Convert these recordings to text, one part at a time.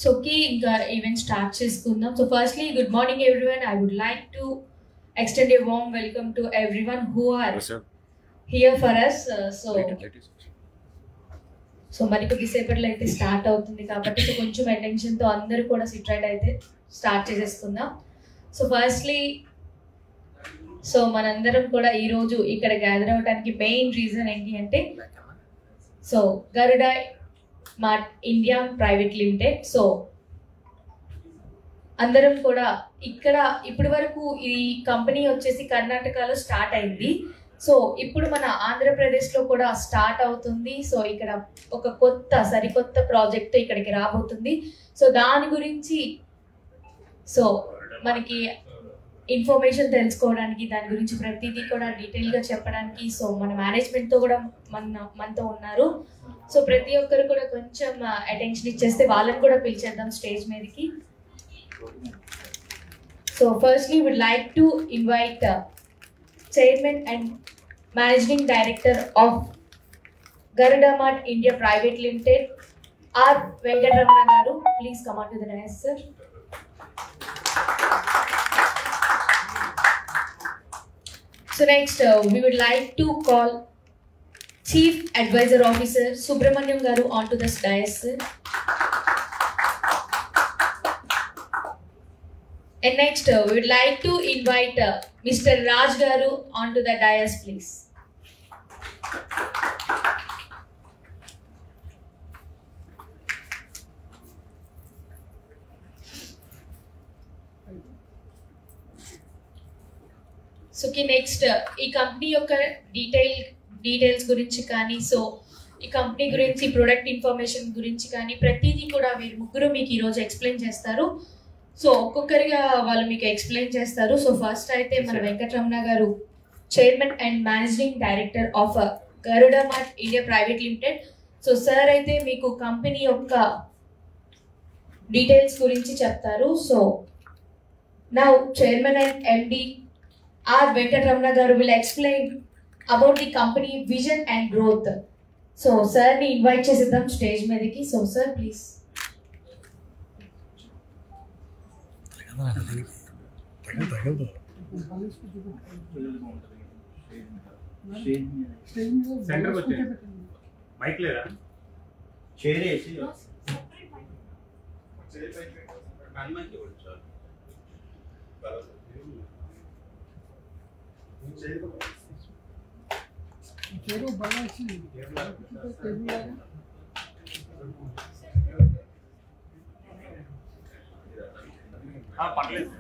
So key event start cheskundaam. So firstly, good morning everyone. I would like to extend a warm welcome to everyone who are here for us. So మరి కొద్దిసేపట్లో అయితే start అవుతుంది కాబట్టి so కొంచెం అటెన్షన్తో అందరూ కూడా SIT right అయితే start చేసేసుకుందాం. సో ఫస్ట్లీ సో మనందరం కూడా ఈరోజు ఇక్కడ గ్యాదర్ అవ్వడానికి మెయిన్ రీజన్ ఏంటి అంటే so Garuda mart India private limited. So అందరం కూడా ఇక్కడ ఇప్పటి వరకు ఈ కంపెనీ వచ్చేసి కర్ణాటకలో స్టార్ట్ అయింది. సో ఇప్పుడు మన ఆంధ్రప్రదేశ్లో కూడా స్టార్ట్ అవుతుంది. సో ఇక్కడ ఒక సరికొత్త ప్రాజెక్ట్ ఇక్కడికి రాబోతుంది. సో దాని గురించి సో మనకి ఇన్ఫర్మేషన్ తెలుసుకోవడానికి దాని గురించి ప్రతిదీ కూడా డీటెయిల్గా చెప్పడానికి సో మన మేనేజ్మెంట్తో కూడా మనతో ఉన్నారు. సో ప్రతి ఒక్కరు కూడా కొంచెం అటెన్షన్ ఇచ్చేస్తే వాళ్ళని కూడా పిలిచేద్దాం స్టేజ్ మీదకి. So firstly would like to invite chairman and managing director of Garuda mart India private limited R Venkataramana garu. Please come on to the dais sir. So next we would like to call Chief Advisor Officer Subramaniam Garu onto the dais. And next we would like to invite Mr. Raj Garu onto the dais, please. So next ఈ company యొక్క details గురించి కానీ so ఈ company గురించి product information గురించి కానీ ప్రతిదీ కూడా వీరు ముగ్గురు మీకు ఈరోజు ఎక్స్ప్లెయిన్ చేస్తారు. సో ఒక్కొక్కరిగా వాళ్ళు మీకు ఎక్స్ప్లెయిన్ చేస్తారు. సో ఫస్ట్ అయితే మన వెంకటరమణ గారు chairman and managing director of Garuda mart India private limited. So sir అయితే మీకు కంపెనీ యొక్క డీటెయిల్స్ గురించి చెప్తారు. So now chairman and MD R. Venkatramana Garu will explain about the company vision and growth. So, sir, we invite chesidam stage mediki. So, sir, please. Center వచ్చే mic లేదా share చేసి అన్మైక్ ఇవ్వచ్చు. चलो बड़ा सी పర్లేదు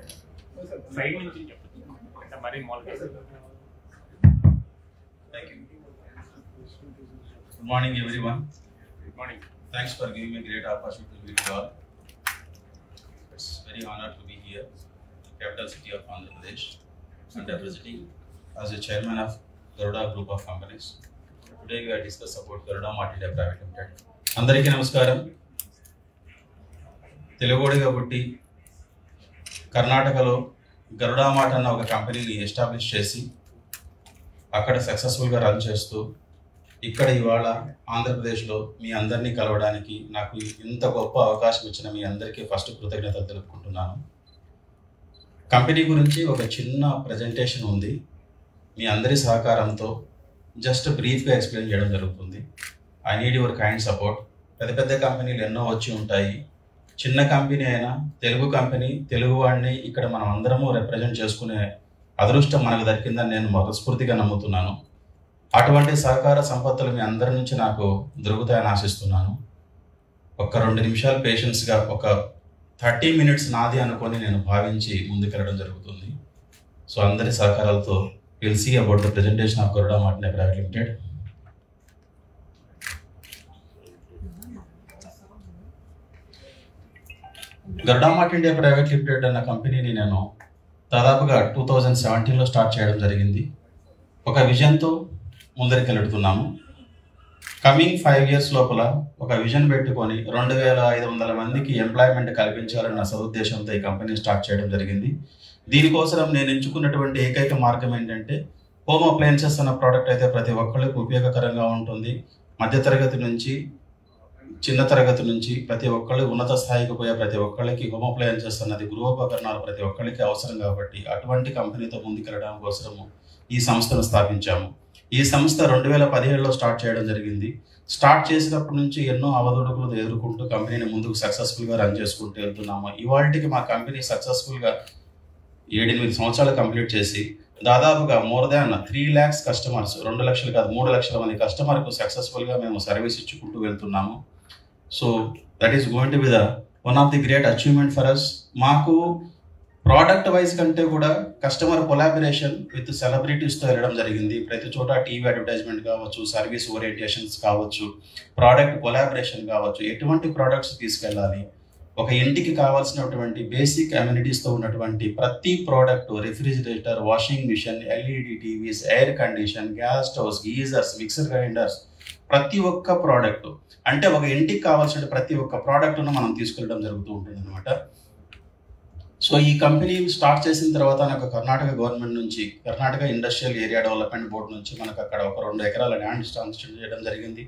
సైడ్ నుంచి చెప్పండి మరి మాల్గా. Good morning everyone. Good morning. Thanks for giving me a great opportunity to meet you all. It's very honored to be here, capital city of Andhra Pradesh, and representing as a chairman of Garuda Group of Companies. Today we are discuss about Garuda Mart India Private Limited. అందరికీ నమస్కారం. తెలుగుడిగా పుట్టి కర్ణాటకలో Garuda mart అన్న ఒక కంపెనీని establish చేసి అక్కడ సక్సెస్ఫుల్గా రన్ చేస్తూ ఇక్కడ ఇవాళ ఆంధ్రప్రదేశ్లో మీ అందరినీ కలవడానికి నాకు ఇంత గొప్ప అవకాశం ఇచ్చిన మీ అందరికీ ఫస్ట్ కృతజ్ఞతలు తెలుపుకుంటున్నాను. కంపెనీ గురించి ఒక చిన్న ప్రజెంటేషన్ ఉంది. మీ అందరి సహకారంతో జస్ట్ బ్రీఫ్గా ఎక్స్ప్లెయిన్ చేయడం జరుగుతుంది. I need your kind support. పెద్ద పెద్ద కంపెనీలు ఎన్నో వచ్చి ఉంటాయి. చిన్న కంపెనీ అయినా తెలుగు కంపెనీ, తెలుగు వాడిని ఇక్కడ మనం అందరము రిప్రజెంట్ చేసుకునే అదృష్టం మనకు దొరికిందని నేను మనస్ఫూర్తిగా నమ్ముతున్నాను. అటువంటి సహకార సంపత్తులు మీ అందరి నుంచి నాకు దొరుకుతాయని ఆశిస్తున్నాను. ఒక 2 నిమిషాలు పేషెన్స్గా ఒక 30 minutes నాది అనుకొని నేను భావించి ముందుకెళ్ళడం జరుగుతుంది. సో అందరి సహకారాలతో will see about the presentation of Garuda mart India private limited. Garuda mart India private limited అన్న కంపెనీని నేను దాదాపుగా 2017లో స్టార్ట్ చేయడం జరిగింది. ఒక విజన్తో ముందరికెళ్తున్నాము. కమింగ్ 5 years లోపల ఒక విజన్ పెట్టుకొని 2500 మందికి ఎంప్లాయ్మెంట్ కల్పించాలన్న సదుద్దేశంతో ఈ కంపెనీ స్టార్ట్ చేయడం జరిగింది. దీనికోసం నేను ఎంచుకున్నటువంటి ఏకైక మార్గం ఏంటంటే హోమ్ అప్లయన్సెస్ అన్న ప్రోడక్ట్ అయితే ప్రతి ఒక్కరికి ఉపయోగకరంగా ఉంటుంది. మధ్యతరగతి నుంచి చిన్న తరగతి నుంచి ప్రతి ఒక్కళ్ళు ఉన్నత స్థాయికి పోయే ప్రతి ఒక్కళ్ళకి హోమ్ అప్లయన్సెస్ అన్నది గృహోపకరణాలు ప్రతి ఒక్కళ్ళకి అవసరం కాబట్టి అటువంటి కంపెనీతో ముందుకెళ్ళడం కోసము ఈ సంస్థను స్థాపించాము. ఈ సంస్థ 2017లో స్టార్ట్ చేయడం జరిగింది. స్టార్ట్ చేసినప్పటి నుంచి ఎన్నో అవధుడుకులు ఎదుర్కొంటూ కంపెనీని ముందుకు సక్సెస్ఫుల్గా రన్ చేసుకుంటూ వెళ్తున్నాము. ఇవాళకి మా కంపెనీ సక్సెస్ఫుల్గా 7-8 సంవత్సరాలు కంప్లీట్ చేసి దాదాపుగా మోర్ దాన్ 3 lakhs కస్టమర్స్, 2 లక్షలు కాదు 3 లక్షల మంది కస్టమర్కు సక్సెస్ఫుల్గా మేము సర్వీస్ ఇచ్చుకుంటూ వెళ్తున్నాము. So that is going to be the one of the great achievement for us. మాకు ప్రోడక్ట్ వైజ్ కంటే కూడా కస్టమర్ కొలాబరేషన్ విత్ సెలబ్రిటీస్తో వెళ్ళడం జరిగింది. ప్రతి చోట టీవీ అడ్వర్టైజ్మెంట్ కావచ్చు, సర్వీస్ ఓరియంటేషన్స్ కావచ్చు, ప్రోడక్ట్ కొలాబరేషన్ కావచ్చు, ఎటువంటి ప్రోడక్ట్స్ తీసుకెళ్ళాలి, ఒక ఇంటికి కావాల్సినటువంటి బేసిక్ అమ్యూనిటీస్తో ఉన్నటువంటి ప్రతి product, refrigerator, washing machine, LED TVs, air condition, gas stoves, geysers, mixer grinders, ప్రతి ఒక్క ప్రోడక్ట్ అంటే ఒక ఇంటికి కావాల్సిన ప్రతి ఒక్క ప్రోడక్ట్ను మనం తీసుకెళ్ళడం జరుగుతూ ఉంటుంది అనమాట. సో ఈ కంపెనీ స్టార్ట్ చేసిన తర్వాత నాకు కర్ణాటక గవర్నమెంట్ నుంచి, Karnataka industrial area development board నుంచి మనకు అక్కడ ఒక 2 ఎకరాల ల్యాండ్ శాంక్షన్ చేయడం జరిగింది.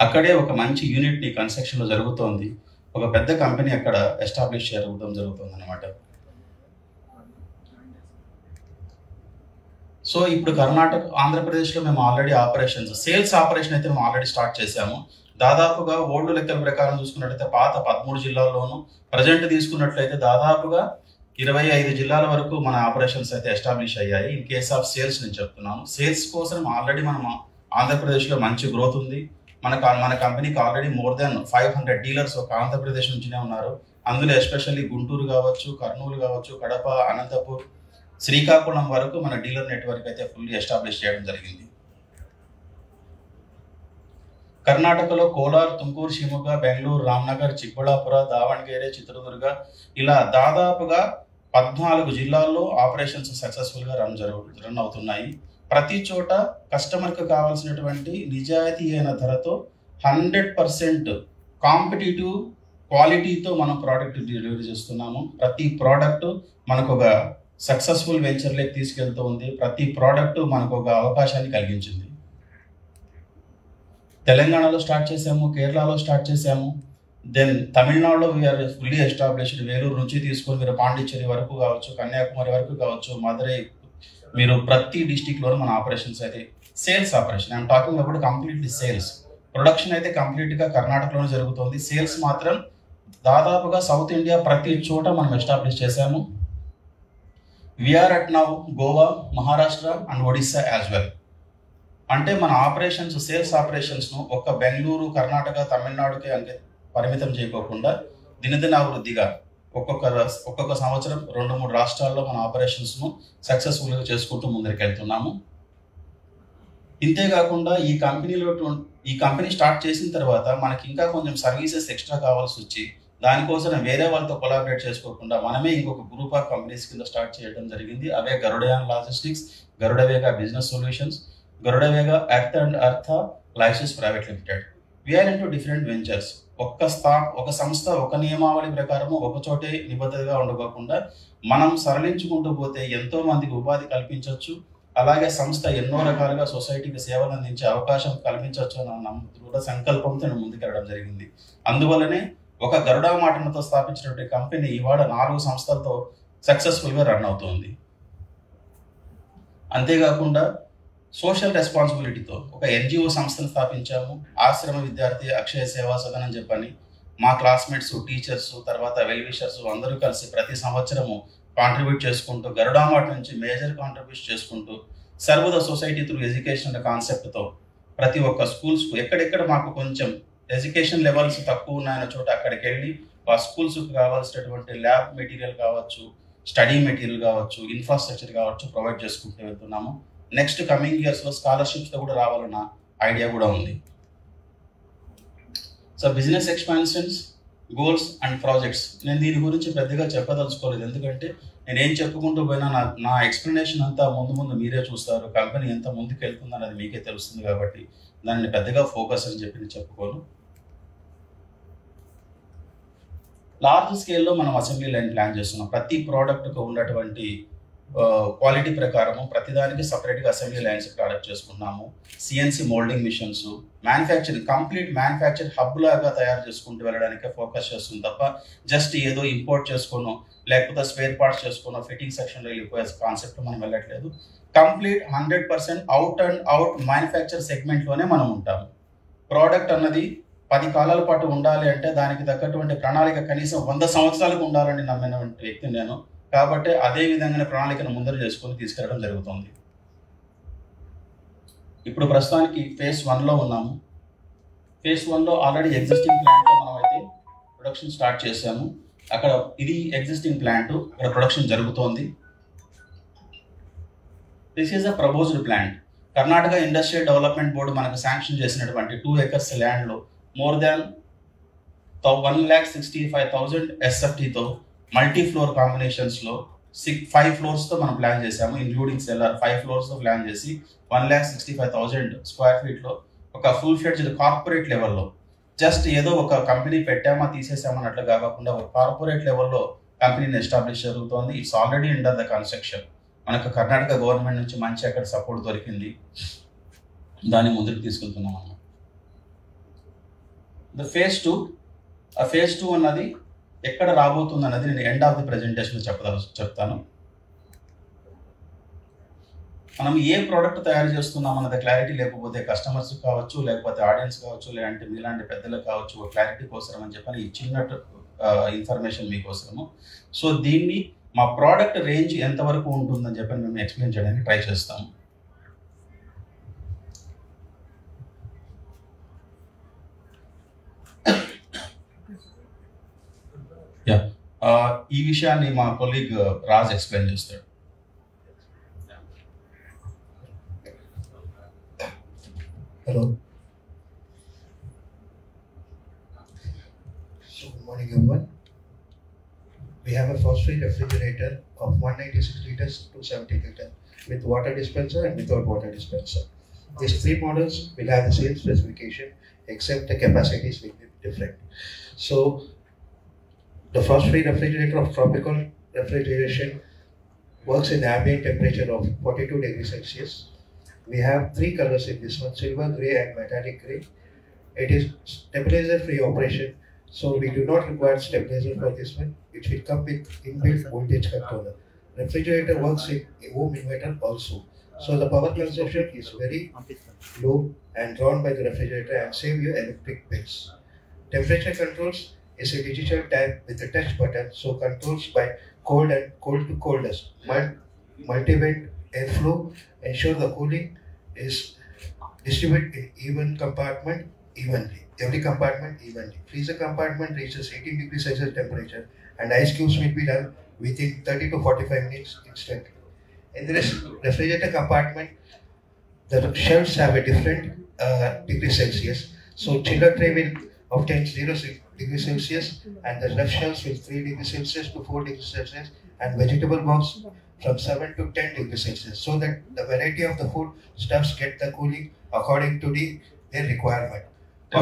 అక్కడే ఒక మంచి యూనిట్ని కన్స్ట్రక్షన్లో జరుగుతోంది. ఒక పెద్ద కంపెనీ అక్కడ ఎస్టాబ్లిష్ చేయడం జరుగుతుంది అనమాట. సో ఇప్పుడు ఆంధ్రప్రదేశ్లో మేము ఆల్రెడీ సేల్స్ ఆపరేషన్ అయితే మేము ఆల్రెడీ స్టార్ట్ చేశాము. దాదాపుగా ఓల్డ్ లెక్కల ప్రకారం చూసుకున్నట్లయితే పాత 13 జిల్లాల్లోనూ, ప్రజెంట్ తీసుకున్నట్లయితే దాదాపుగా 25 జిల్లాల వరకు మన ఆపరేషన్స్ అయితే ఎస్టాబ్లిష్ అయ్యాయి. ఇన్ కేస్ ఆఫ్ సేల్స్ నేను చెప్తున్నాను. సేల్స్ కోసం ఆల్రెడీ మనం ఆంధ్రప్రదేశ్లో మంచి గ్రోత్ ఉంది. మన కంపెనీకి ఆల్రెడీ మోర్ దాన్ 500 డీలర్స్ ఒక ఆంధ్రప్రదేశ్ నుంచినే ఉన్నారు. అందులో ఎస్పెషల్లీ గుంటూరు కావచ్చు, కర్నూలు కావచ్చు, కడప, అనంతపూర్, శ్రీకాకుళం వరకు మన డీలర్ నెట్వర్క్ అయితే ఫుల్లీ ఎస్టాబ్లిష్ చేయడం జరిగింది. కర్ణాటకలో కోలార్, తుమ్కూరు, షిమోగా, బెంగళూరు, రామ్నగర్, చిక్బళ్ళాపుర, దావణగేరే, చిత్రదుర్గ ఇలా దాదాపుగా 14 జిల్లాల్లో ఆపరేషన్స్ సక్సెస్ఫుల్గా రన్ అవుతున్నాయి. ప్రతి చోట కస్టమర్కి కావాల్సినటువంటి నిజాయితీ అయిన ధరతో 100% కాంపిటేటివ్ క్వాలిటీతో మనం ప్రోడక్ట్ డెలివరీ చేస్తున్నాము. ప్రతి ప్రోడక్ట్ మనకు ఒక సక్సెస్ఫుల్ వెంచర్లోకి తీసుకెళ్తూ ఉంది. ప్రతి ప్రోడక్ట్ మనకు ఒక అవకాశాన్ని కలిగించింది. తెలంగాణలో స్టార్ట్ చేసాము, కేరళలో స్టార్ట్ చేసాము, దెన్ తమిళనాడులో వీఆర్ ఫుల్లీ ఎస్టాబ్లిష్డ్. వేలూరు నుంచి తీసుకొని మీరు పాండిచ్చేరి వరకు కావచ్చు, కన్యాకుమారి వరకు కావచ్చు, మదురై, మీరు ప్రతి డిస్టిక్లోనూ మన ఆపరేషన్స్ అయితే sales operation. I'm talking about completely sales. Production అయితే కంప్లీట్గా కర్ణాటకలోనే జరుగుతుంది. సేల్స్ మాత్రం దాదాపుగా సౌత్ ఇండియా ప్రతి చోట మనం ఎస్టాబ్లిష్ చేశాము. We are at now Goa, Maharashtra and Odisha as well. అంటే మన ఆపరేషన్స్, సేల్స్ ఆపరేషన్స్ను ఒక్క బెంగళూరు, కర్ణాటక, తమిళనాడుకి పరిమితం చేయకోకుండా దినదినాభివృద్ధిగా ఒక్కొక్క సంవత్సరం 2-3 రాష్ట్రాల్లో మన ఆపరేషన్స్ను సక్సెస్ఫుల్గా చేసుకుంటూ ముందరికి వెళ్తున్నాము. ఇంతేకాకుండా ఈ కంపెనీ స్టార్ట్ చేసిన తర్వాత మనకి ఇంకా కొంచెం సర్వీసెస్ ఎక్స్ట్రా కావాల్సి వచ్చి దానికోసం వేరే వాళ్ళతో కొలాబరేట్ చేసుకోకుండా మనమే ఇంకొక గ్రూప్ ఆఫ్ కంపెనీస్ కింద స్టార్ట్ చేయడం జరిగింది. అవే Garudayan logistics, Garudavega business solutions, Garudavega earth and అర్థ licence private limited. We are into different ventures. ఒక సంస్థ ఒక నియమావళి ప్రకారము ఒక చోటే నిబద్ధతగా ఉండకోకుండా మనం సరళించుకుంటూ పోతే ఎంతో మందికి ఉపాధి కల్పించవచ్చు. అలాగే సంస్థ ఎన్నో రకాలుగా సొసైటీకి సేవలు అందించే అవకాశం కల్పించవచ్చు అన్న దృఢ సంకల్పంతో నేను ముందుకెళ్ళడం జరిగింది. అందువల్లనే ఒక గరుడా మాటలతో స్థాపించినటువంటి కంపెనీ ఇవాళ 4 సంస్థలతో సక్సెస్ఫుల్గా రన్ అవుతుంది. అంతేకాకుండా సోషల్ రెస్పాన్సిబిలిటీతో ఒక ఎన్జిఓ సంస్థను స్థాపించాము. ఆశ్రమ విద్యార్థి అక్షయ సేవా సదన్ అని చెప్పని మా క్లాస్మేట్స్, టీచర్స్, తర్వాత వెల్విషర్స్ అందరూ కలిసి ప్రతి సంవత్సరము కాంట్రిబ్యూట్ చేసుకుంటూ గరుడా మాట నుంచి మేజర్ కాంట్రిబ్యూట్ చేసుకుంటూ serve the society through education అనే కాన్సెప్ట్తో ప్రతి ఒక్క స్కూల్స్కు ఎక్కడెక్కడ మాకు కొంచెం ఎడ్యుకేషన్ లెవెల్స్ తక్కువ ఉన్నాయన్న చోట అక్కడికి వెళ్ళి ఆ స్కూల్స్కి కావాల్సినటువంటి ల్యాబ్ మెటీరియల్ కావచ్చు, స్టడీ మెటీరియల్ కావచ్చు, ఇన్ఫ్రాస్ట్రక్చర్ కావచ్చు ప్రొవైడ్ చేసుకుంటూ వెళ్తున్నాము. నెక్స్ట్ కమింగ్ ఇయర్స్లో స్కాలర్షిప్స్తో కూడా రావాలన్న ఐడియా కూడా ఉంది. So business expansions, goals and projects నేను దీని గురించి పెద్దగా చెప్పదలుచుకోలేదు. ఎందుకంటే నేనేం చెప్పుకుంటూ పోయినా నా ఎక్స్ప్లెనేషన్ అంతా ముందు మీరే చూస్తారు. కంపెనీ ఎంత ముందుకు వెళ్తుంది అన్నది మీకే తెలుస్తుంది కాబట్టి దాన్ని పెద్దగా ఫోకస్ అని చెప్పి చెప్పుకోను. లార్జ్ స్కేల్లో మనం అసెంబ్లీ లైన్ ప్లాన్ చేస్తున్నాం. ప్రతి ప్రోడక్ట్కు ఉన్నటువంటి క్వాలిటీ ప్రకారము ప్రతిదానికి సపరేట్గా అసెంబ్లీ లైన్స్ ప్రొడక్ట్ చేసుకున్నాము. CNC moulding machines, manufacturing complete manufacture hub లాగా తయారు చేసుకుంటూ వెళ్ళడానికే ఫోకస్ చేస్తుంది తప్ప జస్ట్ ఏదో ఇంపోర్ట్ చేసుకోనో లేకపోతే స్పేర్ పార్ట్స్ చేసుకోనో ఫిట్టింగ్ సెక్షన్లో వెళ్ళిపోయే కాన్సెప్ట్ మనం వెళ్ళట్లేదు. Complete 100% out and out manufacture సెగ్మెంట్లోనే మనం ఉంటాము. ప్రోడక్ట్ అన్నది 10 కాలాల పాటు ఉండాలి అంటే దానికి తగ్గటువంటి ప్రణాళిక కనీసం 100 సంవత్సరాలకు ఉండాలని నమ్మిన వ్యక్తి నేను. కాబట్టి అదే విధంగానే ప్రణాళికను ముందర చేసుకొని తీసుకెళ్ళడం జరుగుతుంది. ఇప్పుడు ప్రస్తుతానికి ఫేజ్ 1లో ఉన్నాము. ఫేజ్ 1లో ఆల్రెడీ ఎగ్జిస్టింగ్ ప్లాంట్లో మనం అయితే ప్రొడక్షన్ స్టార్ట్ చేసాము. అక్కడ ఇది ఎగ్జిస్టింగ్ ప్లాంట్, అక్కడ ప్రొడక్షన్ జరుగుతోంది. This is a proposed plant. Karnataka industrial development board మనకు శాంక్షన్ చేసినటువంటి 2 acres ల్యాండ్లో మోర్ దాన్ 1,65,000 SFTతో మల్టీ ఫ్లోర్ కాంబినేషన్స్లో 5 ఫ్లోర్స్తో మనం ప్లాన్ చేసాము. ఇంక్లూడింగ్ సెల్లర్ 5 ఫ్లోర్స్తో ప్లాన్ చేసి 1,65,000 స్క్వేర్ ఫీట్లో ఒక ఫుల్ ఫ్లెడ్జ్డ్ కార్పొరేట్ లెవెల్లో, జస్ట్ ఏదో ఒక కంపెనీ పెట్టామా తీసేసామన్నట్లు కాకుండా ఒక కార్పొరేట్ లెవెల్లో కంపెనీని ఎస్టాబ్లిష్ జరుగుతోంది. It's already under the construction. మనకు కర్ణాటక గవర్నమెంట్ నుంచి మంచి అక్కడ సపోర్ట్ దొరికింది, దాన్ని ముందుకు తీసుకెళ్తున్నాం అన్నమాట. ద ఫేజ్ 2, ఆ ఫేజ్ 2 అన్నది ఎక్కడ రాబోతుంది అన్నది నేను ఎండ్ ఆఫ్ ది ప్రెజెంటేషన్ చెప్తాను. మనం ఏ ప్రోడక్ట్ తయారు చేస్తున్నాం అన్నది క్లారిటీ లేకపోతే కస్టమర్స్ కావచ్చు, లేకపోతే ఆడియన్స్ కావచ్చు, లేదంటే మీలాంటి పెద్దలకు కావచ్చు, క్లారిటీ కోసం అని చెప్పని ఈ చిన్న ఇన్ఫర్మేషన్ మీకోసము. సో దీన్ని మా ప్రోడక్ట్ రేంజ్ ఎంతవరకు ఉంటుందని చెప్పని మేము ఎక్స్ప్లెయిన్ చేయడానికి ట్రై చేస్తాము. ఈ విషయాన్ని మా కొలీగ్ రాజ్ ఎక్స్ప్లెయిన్ చేస్తాడు. Hello. So good morning everyone. We have a first rate refrigerator of 196 liters to 70 liters with water dispenser and without water dispenser. These 3 models will have the same specification except the capacities will be different. So the first rate refrigerator of tropical refrigeration works in the ambient temperature of 42 degrees Celsius. We have 3 colors in this one: silver, grey and metallic grey. It is stabilizer free operation, so we do not require stabilizer for this one. It will come with inbuilt voltage controller. Refrigerator works in a home inverter also, so the power consumption is very low and drawn by the refrigerator and save you electric bills. Temperature controls is a digital tab with a touch button, so controls by cold and cold to coldest. Multi-vent airflow ensure the cooling is distributed in even compartment evenly. Every compartment evenly. Freezer compartment reaches 18 degrees Celsius temperature and ice cubes will be done within 30 to 45 minutes instantly. In the refrigerator compartment, the shelves have a different degree Celsius. So chiller tray will obtain 0 degrees Celsius and the left shelves will 3 degrees Celsius to 4 degrees Celsius and vegetable box from 7 to 10 degrees Celsius, so that the variety of the food stuffs get the cooling according to their requirement.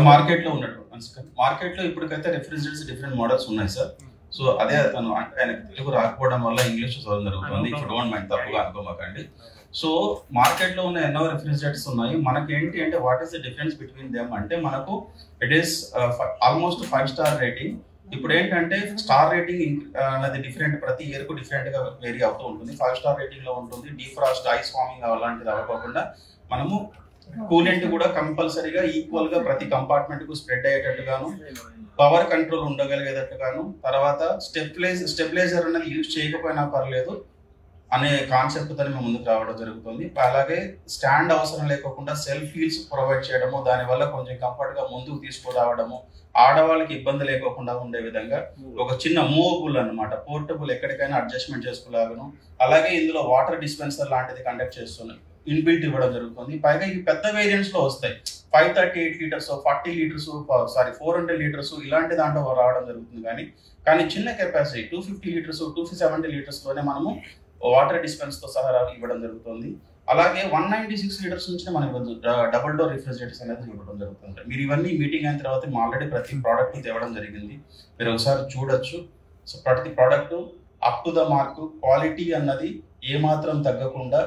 మార్కెట్లో ఉన్నట్టు మార్కెట్లో ఇప్పటికైతే refrigerators different models ఉన్నాయి sir. So అదే తను ఆయన తెలుగు రాకపోవడం వల్ల ఇంగ్లీష్ చదవడం జరుగుతుంది. ఇఫ్ డోంట్ మైండ్ తప్పుగా అనుకోమాకండి. సో మార్కెట్లో ఉన్న ఎన్నో రిఫ్రిజిరేటర్స్ ఉన్నాయి. మనకి ఏంటి అంటే what is the difference between them అంటే మనకు it is almost 5 star rating. ఇప్పుడు ఏంటంటే స్టార్ రేటింగ్ అనేది డిఫరెంట్, ప్రతి ఇయర్కు డిఫరెంట్గా వేరీ అవుతూ ఉంటుంది. 5 స్టార్ రేటింగ్లో ఉంటుంది. డీఫ్రాస్ట్, ఐస్ ఫార్మింగ్ అలాంటిది అవ్వకుండా మనము కూలెంట్ కూడా కంపల్సరీగా ఈక్వల్గా ప్రతి కంపార్ట్మెంట్కు స్ప్రెడ్ అయ్యేటట్టుగాను, పవర్ కంట్రోల్ ఉండగలిగేటట్టుగాను, తర్వాత స్టెబిలైజర్ అనేది యూజ్ చేయకపోయినా పర్లేదు అనే కాన్సెప్ట్తో మేము ముందుకు రావడం జరుగుతుంది. అలాగే స్టాండ్ అవసరం లేకుండా సెల్ఫ్ వీల్స్ ప్రొవైడ్ చేయడము, దానివల్ల కొంచెం కంఫర్ట్గా ముందుకు తీసుకురావడము, ఆడవాళ్ళకి ఇబ్బంది లేకుండా ఉండే విధంగా ఒక చిన్న మూవబుల్ అన్నమాట, పోర్టబుల్, ఎక్కడికైనా అడ్జస్ట్మెంట్ చేసుకోలాగను. అలాగే ఇందులో వాటర్ డిస్పెన్సర్ లాంటిది కండక్ట్ చేస్తున్నాయి, ఇన్బిల్ట్ ఇవ్వడం జరుగుతుంది. పైగా ఇవి పెద్ద వేరియంట్స్ లో వస్తాయి. 538 లీటర్స్, 40 లీటర్స్, 400 లీటర్స్ ఇలాంటి దాంట్లో రావడం జరుగుతుంది. కానీ చిన్న కెపాసిటీ 250 లీటర్స్, 270 లీటర్స్ లోనే మనము వాటర్ డిస్పెన్స్ తో సహా ఇవ్వడం జరుగుతుంది. అలాగే 196 లీటర్స్ నుంచి మనం డబుల్ డోర్ రిఫ్రిజిరేటర్స్ అనేది ఇవ్వడం జరుగుతుంది. మీరు ఇవన్నీ మీటింగ్ అయిన తర్వాత ఆల్రెడీ ప్రతి ప్రోడక్ట్ తేవడం జరిగింది, మీరు ఒకసారి చూడొచ్చు. సో ప్రతి product up to the mark, quality అన్నది ఏమాత్రం తగ్గకుండా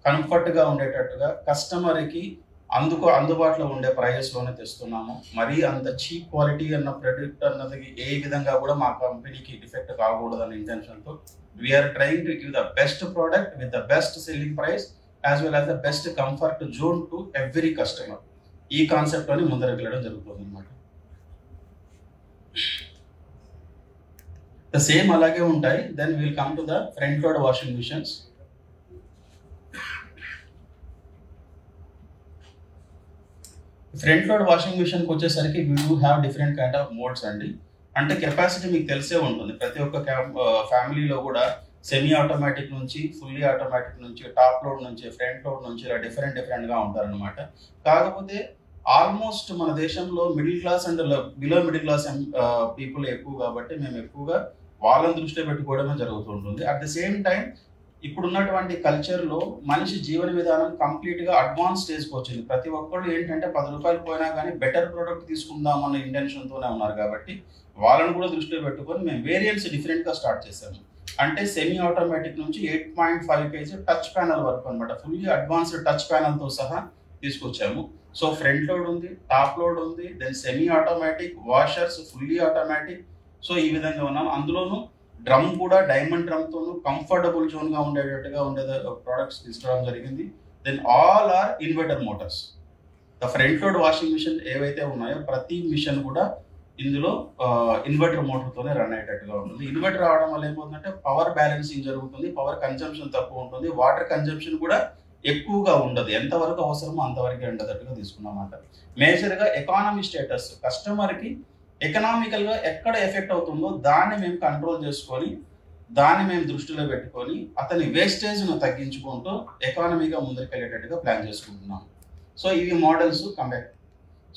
కంఫర్ట్గా ఉండేటట్టుగా కస్టమర్కి అందుబాటులో ఉండే ప్రైజెస్లోనే తెస్తున్నాము. మరీ అంత చీప్ క్వాలిటీ అన్న ప్రొడక్ట్ అన్నది ఏ విధంగా కూడా మా కంపెనీకి డిఫెక్ట్ కాకూడదన్న ఇంటెన్షన్తో we are trying to give the best product with the best selling price as well as the best comfort zone to every customer. ఈ కాన్సెప్ట్లోని ముందరకు వెళ్ళడం జరుగుతుంది అన్నమాట. ద సేమ్ అలాగే ఉంటాయి. Then will come to the front load washing machines. Front load washing మిషన్కి వచ్చేసరికి we do have different kind of modes అండి. అంటే కెపాసిటీ మీకు తెలిసే ఉంటుంది. ప్రతి ఒక్క ఫ్యామిలీలో కూడా సెమీ ఆటోమేటిక్ నుంచి, ఫుల్లీ ఆటోమేటిక్ నుంచి, టాప్ లోడ్ నుంచి, ఫ్రంట్ లోడ్ నుంచి ఇలా డిఫరెంట్గా ఉంటారనమాట. కాకపోతే ఆల్మోస్ట్ మన దేశంలో middle class and below middle class people ఎక్కువ కాబట్టి మేము ఎక్కువగా వాళ్ళని దృష్టిలో పెట్టుకోవడమే జరుగుతుంటుంది. అట్ ద సేమ్ టైం ఇప్పుడున్నటువంటి కల్చర్లో మనిషి జీవన విధానం కంప్లీట్గా అడ్వాన్స్ స్టేజ్కి వచ్చింది. ప్రతి ఒక్కళ్ళు ఏంటంటే 10 రూపాయలు పోయినా కానీ బెటర్ ప్రోడక్ట్ తీసుకుందాం అన్న ఇంటెన్షన్తోనే ఉన్నారు కాబట్టి వాళ్ళని కూడా దృష్టిలో పెట్టుకొని మేము వేరియంట్స్ డిఫరెంట్గా స్టార్ట్ చేసాము. అంటే సెమీ ఆటోమేటిక్ నుంచి 8.5 kg టచ్ ప్యానల్ వరకు అనమాట. ఫుల్లీ అడ్వాన్స్డ్ టచ్ ప్యానల్తో సహా తీసుకొచ్చాము. సో ఫ్రంట్ లోడ్ ఉంది, టాప్ లోడ్ ఉంది, then semi automatic, washers, fully automatic. So ఈ విధంగా ఉన్నాం. అందులోనూ డ్రమ్ కూడా డైమండ్ డ్రమ్తోనూ కంఫర్టబుల్ జోన్గా ఉండేటట్టుగా ఉండే ప్రోడక్ట్స్ తీసుకోవడం జరిగింది. Then all are inverter motors. The front load washing machine ఏవైతే ఉన్నాయో ప్రతి మిషన్ కూడా ఇందులో ఇన్వర్టర్ మోటార్తోనే రన్ అయ్యేటట్టుగా ఉంటుంది. ఇన్వర్టర్ రావడం వల్ల ఏమవుతుందంటే పవర్ బ్యాలెన్సింగ్ జరుగుతుంది, పవర్ కన్జంప్షన్ తక్కువ ఉంటుంది, వాటర్ కన్జంప్షన్ కూడా ఎక్కువగా ఉండదు. ఎంతవరకు అవసరమో అంతవరకే ఉండేటట్టుగా తీసుకున్నమాట. మేజర్గా ఎకానమీ స్టేటస్, కస్టమర్కి ఎకనామికల్గా ఎక్కడ ఎఫెక్ట్ అవుతుందో దాన్ని మేము కంట్రోల్ చేసుకొని దాన్ని మేము దృష్టిలో పెట్టుకొని అతని వేస్టేజ్ను తగ్గించుకుంటూ ఎకానమీగా ముందరికెళ్ళేటట్టుగా ప్లాన్ చేసుకుంటున్నాం. సో ఇవి మోడల్స్ కంబ్యాక్.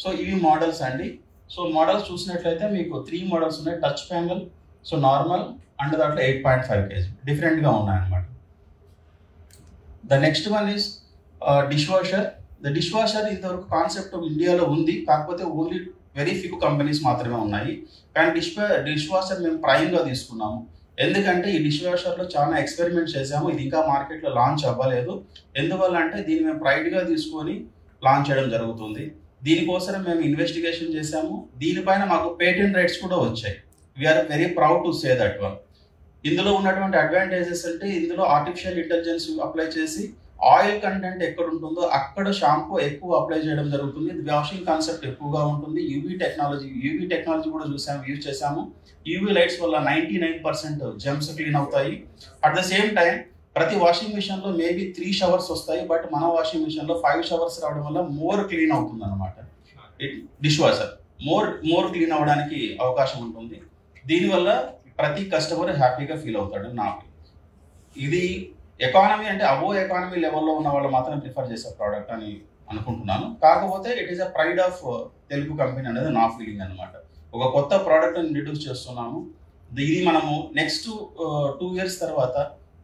సో ఇవి మోడల్స్ అండి. సో మోడల్స్ చూసినట్లయితే మీకు 3 మోడల్స్ ఉన్నాయి. Touch panel, so normal and దాంట్లో 8.5 kg డిఫరెంట్గా ఉన్నాయన్నమాట. The next one is dish washer. The dish washer ఇంతవరకు కాన్సెప్ట్ ఇండియాలో ఉంది, కాకపోతే ఓన్లీ వెరీ ఫ్యూ కంపెనీస్ మాత్రమే ఉన్నాయి. కానీ డిష్ వాషర్ మేము ప్రైమ్గా తీసుకున్నాము. ఎందుకంటే ఈ డిష్ వాషర్లో చాలా ఎక్స్పెరిమెంట్ చేసాము. ఇది ఇంకా మార్కెట్లో లాంచ్ అవ్వలేదు. ఎందువల్ల అంటే దీన్ని మేము ప్రైడ్గా తీసుకొని లాంచ్ చేయడం జరుగుతుంది. దీనికోసం మేము ఇన్వెస్టిగేషన్ చేసాము. దీనిపైన మాకు పేటెంట్ రైట్స్ కూడా వచ్చాయి. We are very proud to say that one. ఇందులో ఉన్నటువంటి అడ్వాంటేజెస్ అంటే ఇందులో ఆర్టిఫిషియల్ ఇంటెలిజెన్స్ అప్లై చేసి ఆయిల్ కంటెంట్ ఎక్కడ ఉంటుందో అక్కడ షాంపూ ఎక్కువ అప్లై చేయడం జరుగుతుంది. వాషింగ్ కాన్సెప్ట్ ఎక్కువగా ఉంటుంది. యూవీ టెక్నాలజీ కూడా యూజ్ చేసాము. యూవీ లైట్స్ వల్ల 99% జెమ్స్ క్లీన్ అవుతాయి. అట్ ద సేమ్ టైం ప్రతి వాషింగ్ మిషన్లో మేబీ 3 షవర్స్ వస్తాయి, బట్ మన వాషింగ్ మిషన్లో 5 షవర్స్ రావడం వల్ల మోర్ క్లీన్ అవుతుంది అనమాట. డిష్ వాషర్ మోర్ క్లీన్ అవ్వడానికి అవకాశం ఉంటుంది. దీనివల్ల ప్రతి కస్టమర్ హ్యాపీగా ఫీల్ అవుతాడు. నాకు ఇది ఎకానమీ అంటే ఎకానమీ లెవెల్లో ఉన్న వాళ్ళు మాత్రం ప్రిఫర్ చేసే ప్రోడక్ట్ అని అనుకుంటున్నాను. కాకపోతే it is a pride of Telugu company అనేది నా ఫీలింగ్ అనమాట. ఒక కొత్త ప్రోడక్ట్ని ఇంట్రడ్యూస్ చేస్తున్నాము. ఇది మనము నెక్స్ట్ 2 years తర్వాత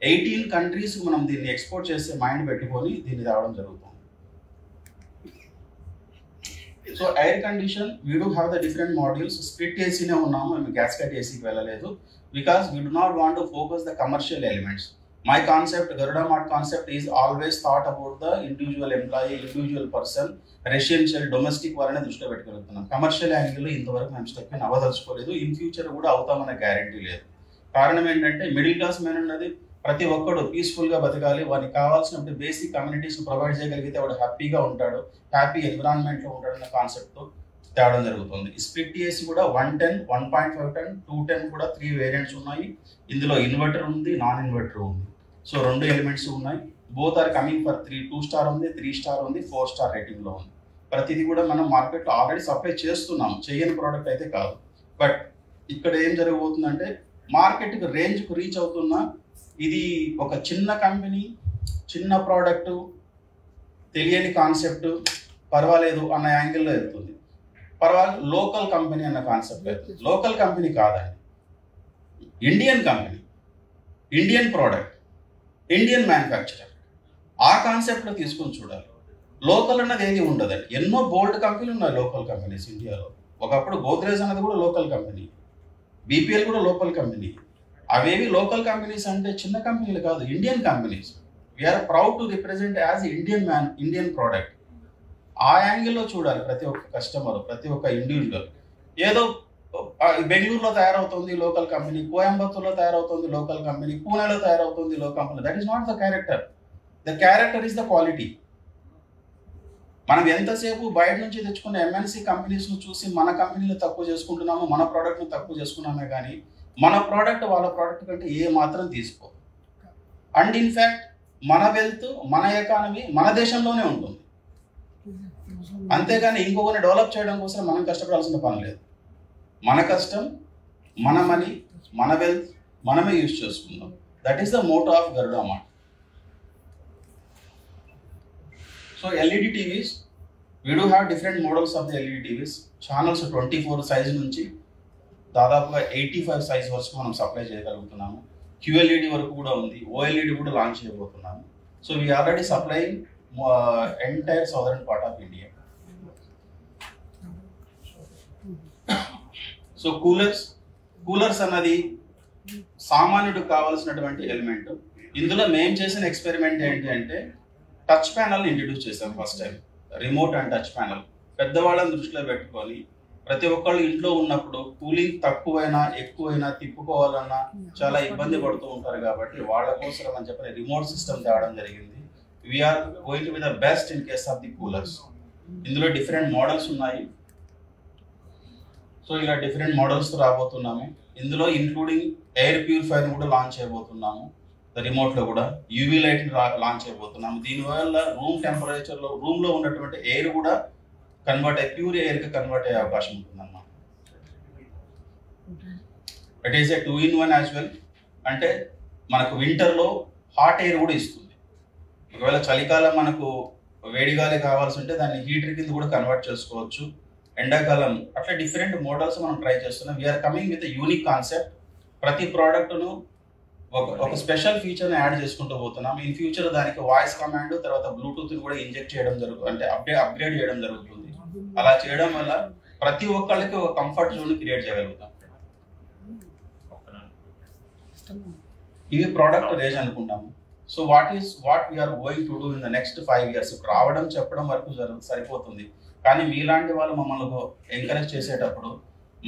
18 countries మనం దీన్ని ఎక్స్పోర్ట్ చేసే మైండ్ పెట్టుకొని దీన్ని రావడం జరుగుతుంది. So air condition we do have the different models. Split ఏసీనే ఉన్నాము, మేము గ్యాస్కెట్ ఏసీకి వెళ్ళలేదు. Because we do not want to focus the commercial elements. My concept, Garuda Mart concept is always thought about the individual employee, individual person, residential, domestic వాళ్ళనే దృష్టిలో పెట్టుకెళ్తున్నాం. Commercial యాంగిల్లో ఇంతవరకు మేము స్టెప్ అవ్వదలుచుకోలేదు. ఇన్ ఫ్యూచర్ కూడా అవుతామనే guarantee లేదు. కారణం ఏంటంటే middle class man ఉన్నది ప్రతి ఒక్కడు పీస్ఫుల్గా బతకాలి. వారికి కావాల్సిన బేసిక్ కమ్యూనిటీస్ ప్రొవైడ్ చేయగలిగితే వాడు హ్యాపీగా ఉంటాడు, హ్యాపీ ఎన్విరాన్మెంట్లో ఉంటాడన్న కాన్సెప్ట్తో తేవడం జరుగుతుంది. స్ప్లిట్ ఏసీ కూడా 110, 1.5 ton, 210 కూడా 3 వేరియంట్స్ ఉన్నాయి. ఇందులో ఇన్వర్టర్ ఉంది, నాన్ ఇన్వర్టర్ ఉంది. సో 2 ఎలిమెంట్స్ ఉన్నాయి. Both are coming for 2 star ఉంది, 3 star ఉంది, 4 star రేటింగ్లో ఉంది. ప్రతిదీ కూడా మనం మార్కెట్లో ఆల్రెడీ సప్లై చేస్తున్నాం, చేయని ప్రోడక్ట్ అయితే కాదు. బట్ ఇక్కడ ఏం జరగబోతుందంటే మార్కెట్కి రేంజ్కు రీచ్ అవుతున్నా ఇది ఒక చిన్న కంపెనీ, చిన్న ప్రోడక్టు, తెలియని కాన్సెప్ట్, పర్వాలేదు అన్న యాంగిల్లో వెళ్తుంది. పర్వాలేదు లోకల్ కంపెనీ అన్న కాన్సెప్ట్ వెళ్తుంది. లోకల్ కంపెనీ కాదండి, Indian company, Indian product, Indian manufacturer. ఆ కాన్సెప్ట్లో తీసుకొని చూడాలి. లోకల్ అన్నది ఏది ఉండదండి. ఎన్నో బోల్డ్ కంపెనీలు ఉన్నాయి లోకల్ కంపెనీస్ ఇండియాలో. ఒకప్పుడు గోద్రేజ్ అన్నది కూడా లోకల్ కంపెనీ, బీపీఎల్ కూడా లోకల్ కంపెనీ. అవేవి లోకల్ కంపెనీస్ అంటే చిన్న కంపెనీలు కాదు, Indian companies. We are proud to represent as Indian product. ఆ యాంగిల్లో చూడాలి ప్రతి ఒక్క కస్టమర్, ప్రతి ఒక్క ఇండివిజువల్. ఏదో బెంగళూరులో తయారవుతుంది లోకల్ కంపెనీ, కోయంబత్తూరులో తయారవుతుంది లోకల్ కంపెనీ, పూణేలో తయారవుతుంది local company. That is not the character. The character is the quality. మనం ఎంతసేపు బయట నుంచి తెచ్చుకున్న ఎంఎన్సీ కంపెనీస్ను చూసి మన కంపెనీలు తక్కువ చేసుకుంటున్నాము, మన ప్రోడక్ట్ను తక్కువ చేసుకున్నామే కానీ మన ప్రోడక్ట్ వాళ్ళ ప్రోడక్ట్ కంటే ఏ మాత్రం తీసుకో. అండ్ ఇన్ఫ్యాక్ట్ మన వెల్త్, మన ఎకానమీ మన దేశంలోనే ఉంటుంది. అంతేగాని ఇంకొకరిని డెవలప్ చేయడం కోసం మనం కష్టపడాల్సిన పని లేదు. మన కష్టం, మన మనీ, మన వెల్త్ మనమే యూజ్ చేసుకుందాం. That is the motto of Garuda mart. So LED TVs, we do have different models of the LED TVs. Channels 24 size నుంచి దాదాపుగా 85 size వరకు మనం సప్లై చేయగలుగుతున్నాము. QLED వరకు కూడా ఉంది, OLED కూడా లాంచ్ చేయబోతున్నాము. So we already supplying entire southern part of India. So coolers అన్నది సామాన్యుడికి కావాల్సినటువంటి ఎలిమెంట్. ఇందులో మేము చేసిన ఎక్స్పెరిమెంట్ ఏంటి అంటే టచ్ ప్యానల్ ఇంట్రడ్యూస్ చేసాం first time. Remote and touch panel పెద్దవాళ్ళని దృష్టిలో పెట్టుకొని ప్రతి ఒక్కళ్ళు ఇంట్లో ఉన్నప్పుడు కూలింగ్ తక్కువైనా ఎక్కువైనా తిప్పుకోవాలన్నా చాలా ఇబ్బంది పడుతూ ఉంటారు కాబట్టి వాళ్ళ కోసం అని చెప్పి రిమోట్ సిస్టమ్ తేవడం జరిగింది. We are going to be the best in case of the coolers. ఇందులో డిఫరెంట్ మోడల్స్ ఉన్నాయి. సో ఇలా డిఫరెంట్ మోడల్స్ రాబోతున్నాము. ఇందులో ఇంక్లూడింగ్ ఎయిర్ ప్యూరిఫైర్ కూడా లాంచ్ చేయబోతున్నాము. రిమోట్లో కూడా యూవీ లైట్ లాంచ్ చేయబోతున్నాము. దీనివల్ల రూమ్ టెంపరేచర్లో రూమ్లో ఉన్నటువంటి ఎయిర్ కూడా కన్వర్ట్ అయ్యి ప్యూర్ ఎయిర్కి కన్వర్ట్ అయ్యే అవకాశం ఉంటుంది అన్నమాట. It is a 2-in-1 as well. అంటే మనకు వింటర్లో హాట్ ఎయిర్ కూడా ఇస్తుంది. ఒకవేళ చలికాలం మనకు వేడిగాలి కావాల్సి ఉంటే దాన్ని హీటర్ కింద కూడా కన్వర్ట్ చేసుకోవచ్చు. ఎండాకాలం అట్లా డిఫరెంట్ మోడల్స్ మనం ట్రై చేస్తున్నాం. We are coming with unique concept. ప్రతి ప్రోడక్ట్ను ఒక స్పెషల్ ఫీచర్ని యాడ్ చేసుకుంటూ పోతున్నాం. ఇన్ ఫ్యూచర్ దానికి వాయిస్ కమాండ్ తర్వాత బ్లూటూత్ని కూడా ఇంజెక్ట్ చేయడం జరుగుతుంది, అంటే అప్గ్రేడ్ చేయడం జరుగుతుంది. అలా చేయడం వల్ల ప్రతి ఒక్కళ్ళకి ఒక కంఫర్ట్ జోన్ క్రియేట్ చేయగలుగుతాం. ఇవి ప్రోడక్ట్ రేంజ్ అనుకుంటాము. So what we are going to do in the next 5 years. రావడం చెప్పడం వరకు సరిపోతుంది, కానీ మీలాంటి వాళ్ళు మమ్మల్ని ఎంకరేజ్ చేసేటప్పుడు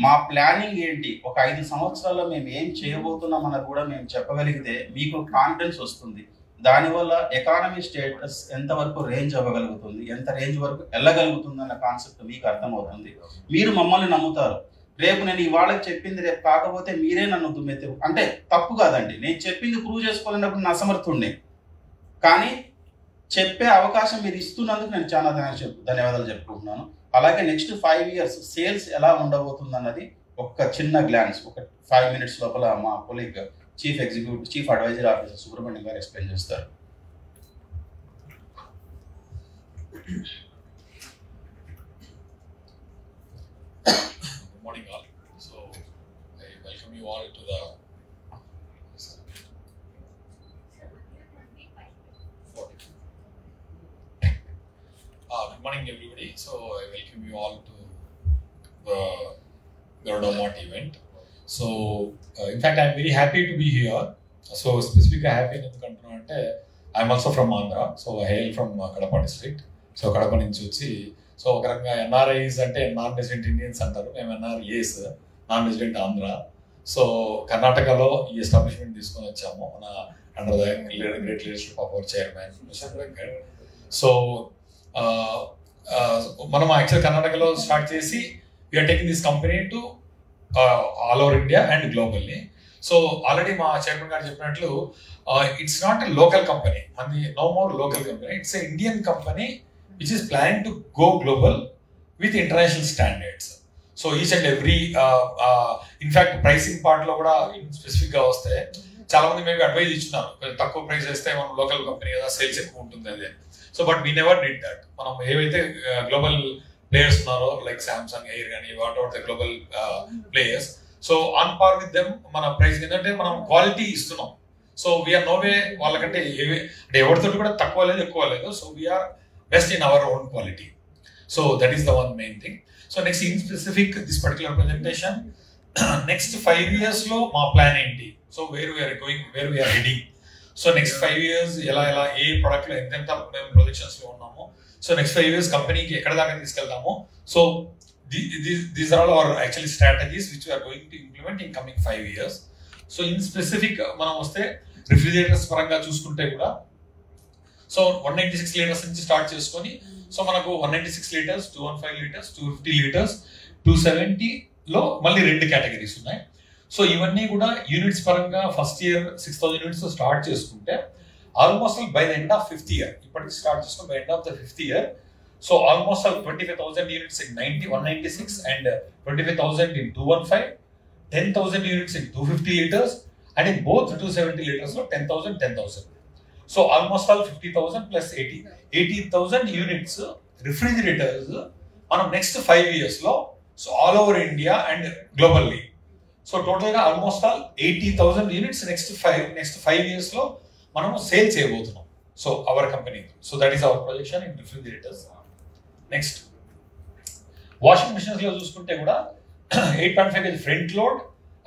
మా ప్లానింగ్ ఏంటి, ఒక 5 సంవత్సరాల్లో మేము ఏం చేయబోతున్నాం అన్నది కూడా మేము చెప్పగలిగితే మీకు కాన్ఫిడెన్స్ వస్తుంది. దానివల్ల ఎకానమీ స్టేటస్ ఎంతవరకు రేంజ్ అవ్వగలుగుతుంది, ఎంత రేంజ్ వరకు వెళ్ళగలుగుతుంది అన్న కాన్సెప్ట్ మీకు అర్థమవుతుంది. మీరు మమ్మల్ని నమ్ముతారు. రేపు నేను ఇవాళకి చెప్పింది రేపు కాకపోతే మీరే నన్ను దుమ్మెత్తే, అంటే తప్పు కాదండి, నేను చెప్పింది ప్రూవ్ చేసుకోలేనప్పుడు నా అసమర్థుడిని, కానీ చెప్పే అవకాశం మీరు ఇస్తున్నందుకు నేను చాలా ధన్యవాదాలు చెప్పుకుంటున్నాను. అలాగే నెక్స్ట్ 5 years సేల్స్ ఎలా ఉండబోతుంది అన్నది ఒక చిన్న గ్లాన్స్, ఒక 5 minutes లోపల మా colleague chief adviser officer Subrahmanyam గారు ఎక్స్ప్లెయిన్ చేస్తారు. Good morning all. So I welcome you all to the good morning everybody. So I welcome you all to the Garuda Mart event. So in fact I am very happy to be here. So specifically happy endukante I am also from Andhra. So I hail from Kadapa district. So Kadapa nunchi vachi so ఒక రకంగా NRIs అంటే non resident Indians అంటారు, మేము NRAs non resident Andhra. So కర్ణాటకలో ఈ establishment తీసుకొని వచ్చాము మన under the great leadership of our chairman mister Venkat. So మనం యాక్చువల్ కర్ణాటకలో స్టార్ట్ చేసి we are taking this company to all over India and globally. So already మా చైర్మన్ గారు చెప్పినట్లు it's not a local company, అది no more local company, it's a Indian company which is planning to go global with international standards. So each and every in fact pricing part lo kuda specific ga vaste chaala mandi maybe advice ichunnaru takku price cheste manam local company kada sales ekku untundi ade. So but we never did that. Manam evaithe global players unnaro like Samsung, Air gani whatever the global players, so on par with them mana price endante manam quality istunnam. So we are no way వాళ్ళకంటే అంటే ఎవరితో కూడా తక్కువ లేదు ఎక్కువ లేదు. So we are best in our own quality. So that is the one main thing. So next in specific this particular presentation next 5 years lo ma plan enti so where we are going, where we are heading. So next 5 years ఎలా ఏ product లో ఎంత మేము projections లో ఉన్నామో, so next 5 years కంపెనీకి ఎక్కడ దాకా తీసుకెళ్తామో. So these are all our actually strategies which we are going to implement in coming 5 years. So in specific మనం వస్తే రిఫ్రిజిరేటర్స్ పరంగా చూసుకుంటే కూడా, సో 196 liters నుంచి స్టార్ట్ చేసుకొని, సో మనకు 196 liters, 215 liters, 250 liters, 270 లో మళ్ళీ 2 కేటగిరీస్ ఉన్నాయి. సో ఇవన్నీ కూడా యూనిట్స్ పరంగా ఫస్ట్ ఇయర్ 6000 units స్టార్ట్ చేసుకుంటే almost by the end of 5th year, ఇప్పటికి స్టార్ట్ చేసుకుని by end of the 5th year, so almost 25,000 units in 196 and 25,000 in 215, 10,000 units in 250 liters, and in both 270 liters లో 10,000. So almost 50,000 plus 80,000 units refrigerators మనం next 5 years లో, so all over India and globally, so total గా almost 80,000 units next 5 years లో మనము sale చేయబోతున్నాం. So our company, so that is our projection in refrigerators. Next washing machines లో చూసుకుంటే కూడా 8.5 kg front load,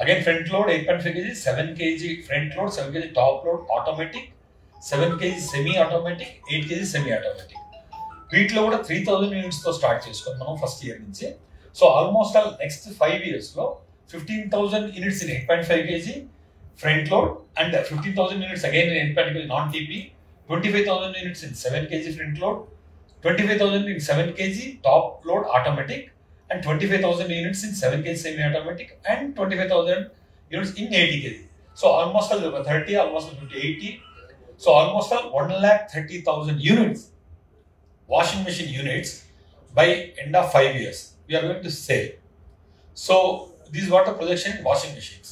again front load 8.5 kg, 7 kg front load, 7 kg top load automatic, 7 kg semi automatic, 8 kg semi automatic. వీటిలో కూడా 3,000 units తో start చేసుకుని మనం first year నుంచి. So almost next 5 years లో 15,000 units in 8.5 kg front load and 15,000 units again in 8.5 kg non-TP, 25,000 units in 7 kg front load, 25,000 in 7 kg top load automatic, and 25,000 units in 7 kg semi-automatic, and 25,000 units in 80 kg. So almost 30, almost 50, 80. So almost 130,000 units washing machine units by end of 5 years we are going to sell. So this is what the projection in washing machines.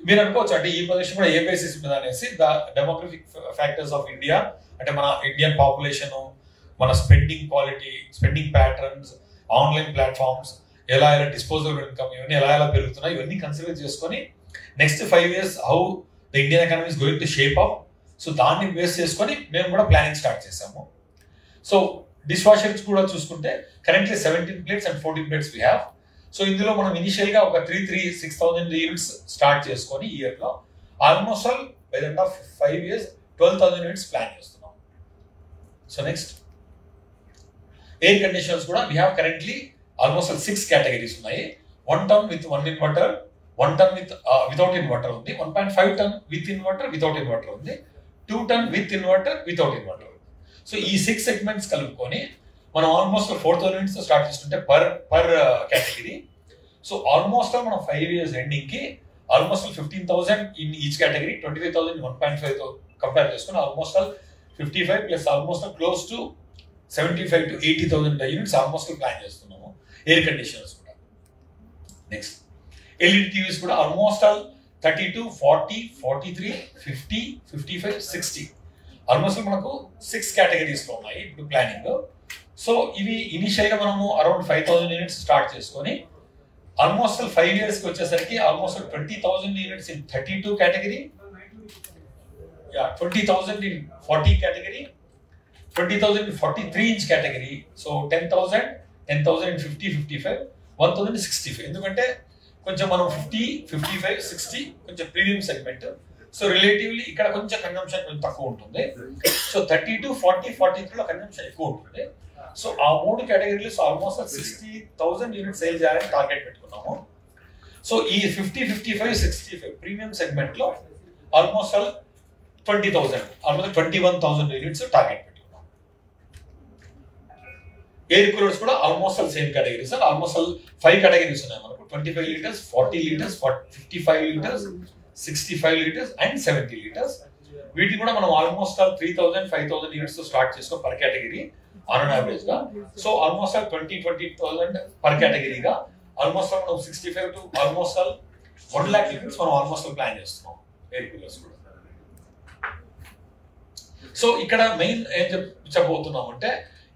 మీరు అనుకోవచ్చు అంటే ఈ projection కూడా ఏ basis మీద అనేసి, the demographic factors of India, అంటే మన Indian population, మన spending quality, spending patterns, online platforms, ఎలా డిస్పోజబుల్ ఇన్కమ్, ఇవన్నీ ఎలా పెరుగుతున్నాయి, ఇవన్నీ కన్సిడర్ చేసుకొని next 5 years how the Indian economy is going to shape up. So దాన్ని బేస్ చేసుకొని మేము కూడా ప్లానింగ్ స్టార్ట్ చేసాము. సో డిష్ వాషర్స్ కూడా చూసుకుంటే currently 17 plates and 14 plates we have. So ఇందులో మనం ఇనిషియల్ గా ఒక 6,000 units స్టార్ట్ చేసుకొని ఇయర్ లో almost by the end of 5 years 12,000 units plan చేస్తున్నాం. సో నెక్స్ట్ ఎయిర్ కండిషనర్స్ కూడా we have currently almost 6 categories ఉన్నాయి. 1 ton with 1 inverter, 1 ton with without inverter ఉంది, 1.5 ton with inverter without inverter ఉంది, 2 ton with inverter without inverter. So ఈ 6 segments కలుపుకొని మనం almost 4,000 units start చేస్తుంటే per category. So almost మనం 5 years ending కి almost 15,000 in each category, 25,000 1.5 తో compare చేసుకుని almost 55 plus almost close to 75 to 80,000 units almost plan చేస్తున్నాము. ఎయిర్ కండిషనర్స్ కూడా. నెక్స్ట్ ఎల్ఈడి టీవీస్ కూడా ఆల్మోస్ట్ 32, 40, 43, 50, 55, 60 ఆల్మోస్ట్ మనకు 6 categories లో ఉన్నాయి ఇప్పుడు ప్లానింగ్. సో ఇవి ఇనిషియల్ గా మనము అరౌండ్ 5,000 units స్టార్ట్ చేసుకొని ఆల్మోస్ట్ 5 years కి వచ్చేసరికి almost 20,000 units in 32 category, 20,000 in 40 category, 20,000 in 43 inch category. So 10,000 in 50, 55, 1,000 in 65. ఎందుకంటే కొంచెం మనం 50, 55, 60 కొంచెం ప్రీమియం సెగ్మెంట్. సో రిలేటివ్లీ ఇక్కడ కొంచెం కన్జంప్షన్ కొంచెం తక్కువ ఉంటుంది. సో 32, 40, 43 లో కన్జంప్షన్ ఎక్కువ ఉంటుంది. సో ఆ 3 కేటగిరీలో ఆల్మోస్ట్ 60,000 units సేల్ చేయాలని టార్గెట్ పెట్టుకున్నాము. సో ఈ 50, 55, 65 ప్రీమియం సెగ్మెంట్ లో ఆల్మోస్ట్ 20,000, ఆల్మోస్ట్ 21,000 units టార్గెట్ పెట్టుకున్నాము. ఎయిర్ కూలర్స్ కూడా almost same categories, almost 5 categories ఉన్నాయి మనకు. 25 liters, 40 liters, 55 liters, 65 liters and 70 liters. వీటిని కూడా మనం ఆల్మోస్ట్ 3,000, 5,000 units తో స్టార్ట్ చేసుకో per category on an average గా. సో ఆల్మోస్ట్ 20,000 పర్ కేటగిరీగా ఆల్మోస్ట్ మనం 65 to ఆల్మోస్ట్ 1 lakh units మనం ఆల్మోస్ట్ ప్లాన్ చేస్తున్నాం ఎయిర్ కూలర్స్ కూడా. సో ఇక్కడ మెయిన్ ఏం చెప్పబోతున్నాం అంటే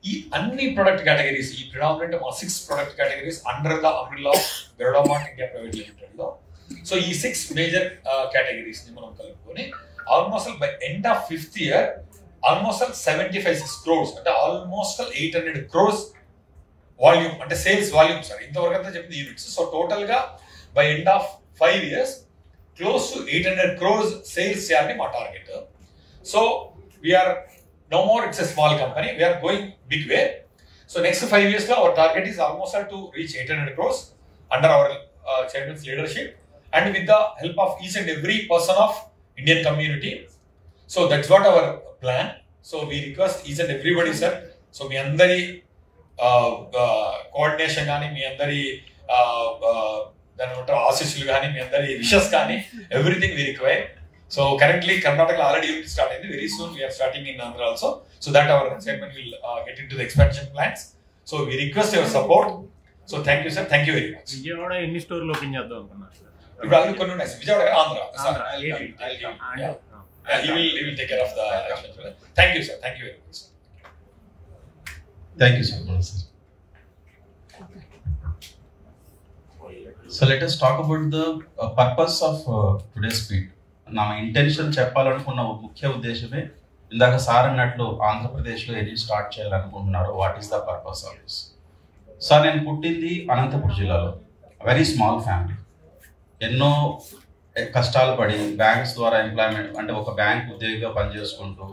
ఈ అన్ని ప్రొడక్ట్ కేటగిరీస్, ఈ predominant 6 product categories under the umbrella of బెరోడా మార్ట్ ఇండియా ప్రైవేట్ లిమిటెడ్ లో. సో ఈ 6 మేజర్ కేటగిరీస్ ని మనం కలుపుకొని almost by end of 5th year almost 75 crores అంటే ఆల్మోస్ట్ 800 crores వాల్యూమ్, అంటే సేల్స్ వాల్యూమ్ సార్, ఇంతవరకు అంతా చెప్పింది యూనిట్స్. సో టోటల్ గా by end of 5 years close to 800 crores sales చేయాలని మా టార్గెట్. So we are no more it's a small company, we are going big way. So next 5 years our target is almost to reach 800 crores under our chairman's leadership and with the help of each and every person of Indian community. So that's what our plan. So we request each and everybody, sir. So మీ అందరి coordination కానీ, మీ అందరి దాని ఆశీస్సులు కానీ, మీ అందరి wishes కానీ, everything we require. So currently Karnataka already unit start aindi. Very soon we are starting in Andhra also. So that our chairman will get into the expansion plans. So we request your support. So thank you, sir. Thank you very much. Vijayawada ఎన్ని స్టోర్లు open చేద్దాం అనుకున్నారు sir? ఇప్పుడు అవి కొన్ని ఉన్నాయి. Vijayawada, Andhra. He will take care of the expansion. Thank you, sir. Thank you very much. Thank you so much, sir. So let us talk about the purpose of today's speech. నా intention చెప్పాలనుకున్న ముఖ్య ఉద్దేశమే ఇందాక sir అన్నట్లు ఆంధ్రప్రదేశ్లో ఏది start చేయాలనుకుంటున్నారో what is the purpose of this. Sir నేను పుట్టింది అనంతపురం జిల్లాలో, వెరీ స్మాల్ ఫ్యామిలీ. ఎన్నో కష్టాలు పడి బ్యాంక్స్ ద్వారా ఎంప్లాయ్మెంట్ అంటే ఒక బ్యాంక్ ఉద్యోగిగా పనిచేసుకుంటూ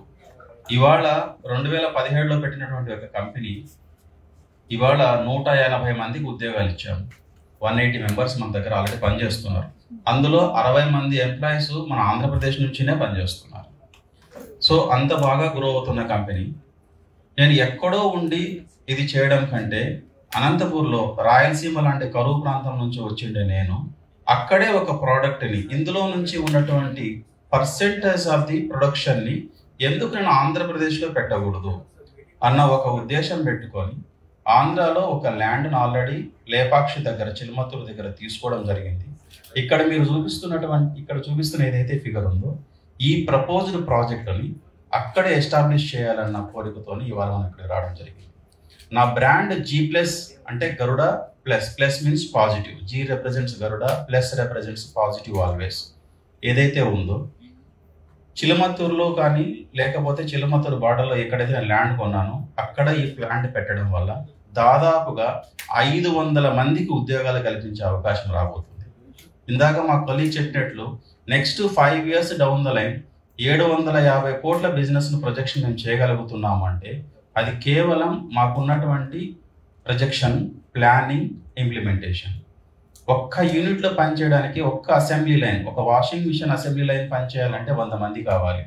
ఇవాళ 2017లో పెట్టినటువంటి ఒక కంపెనీ ఇవాళ 180 మందికి ఉద్యోగాలు ఇచ్చాము. 180 మెంబర్స్ మన దగ్గర ఆల్రెడీ పనిచేస్తున్నారు. అందులో 60 మంది ఎంప్లాయీస్ మన ఆంధ్రప్రదేశ్ నుంచినే పనిచేస్తున్నారు. సో అంత బాగా గ్రో అవుతున్న కంపెనీ. నేను ఎక్కడో ఉండి ఇది చేయడం కంటే అనంతపూర్లో రాయలసీమ లాంటి కరువు ప్రాంతం నుంచి వచ్చిండే నేను అక్కడే ఒక ప్రోడక్ట్ని, ఇందులో నుంచి ఉన్నటువంటి పర్సెంటేజ్ ఆఫ్ ది ప్రొడక్షన్ని ఎందుకు నేను ఆంధ్రప్రదేశ్లో పెట్టకూడదు అన్న ఒక ఉద్దేశం పెట్టుకొని ఆంధ్రాలో ఒక ల్యాండ్ను ఆల్రెడీ లేపాక్షి దగ్గర, చిలుమత్తూరు దగ్గర తీసుకోవడం జరిగింది. ఇక్కడ మీరు చూపిస్తున్న ఏదైతే ఫిగర్ ఉందో ఈ ప్రపోజ్డ్ ప్రాజెక్టుని అక్కడే ఎస్టాబ్లిష్ చేయాలన్న కోరికతోని ఇవాళ మనం ఇక్కడ రావడం జరిగింది. నా బ్రాండ్ G+ అంటే Garuda plus. Plus means positive. G represents Garuda, plus represents positive always. ఏదైతే ఉందో చిలుమత్తూరులో కానీ లేకపోతే చిలుమత్తూరు బార్డర్లో ఎక్కడైతే నేను ల్యాండ్ కొన్నానో అక్కడ ఈ ప్లాంట్ పెట్టడం వల్ల దాదాపుగా 500 మందికి ఉద్యోగాలు కల్పించే అవకాశం రాబోతుంది. ఇందాక మా కొలీగ్ చెప్పినట్లు next 5 years down the line 750 కోట్ల బిజినెస్ను ప్రొజెక్షన్ మేము చేయగలుగుతున్నాము అంటే అది కేవలం మాకున్నటువంటి ప్రొజెక్షన్, ప్లానింగ్, ఇంప్లిమెంటేషన్. ఒక్క యూనిట్లో పనిచేయడానికి ఒక్క అసెంబ్లీ లైన్, ఒక వాషింగ్ మిషన్ అసెంబ్లీ లైన్ పనిచేయాలంటే 100 మంది కావాలి.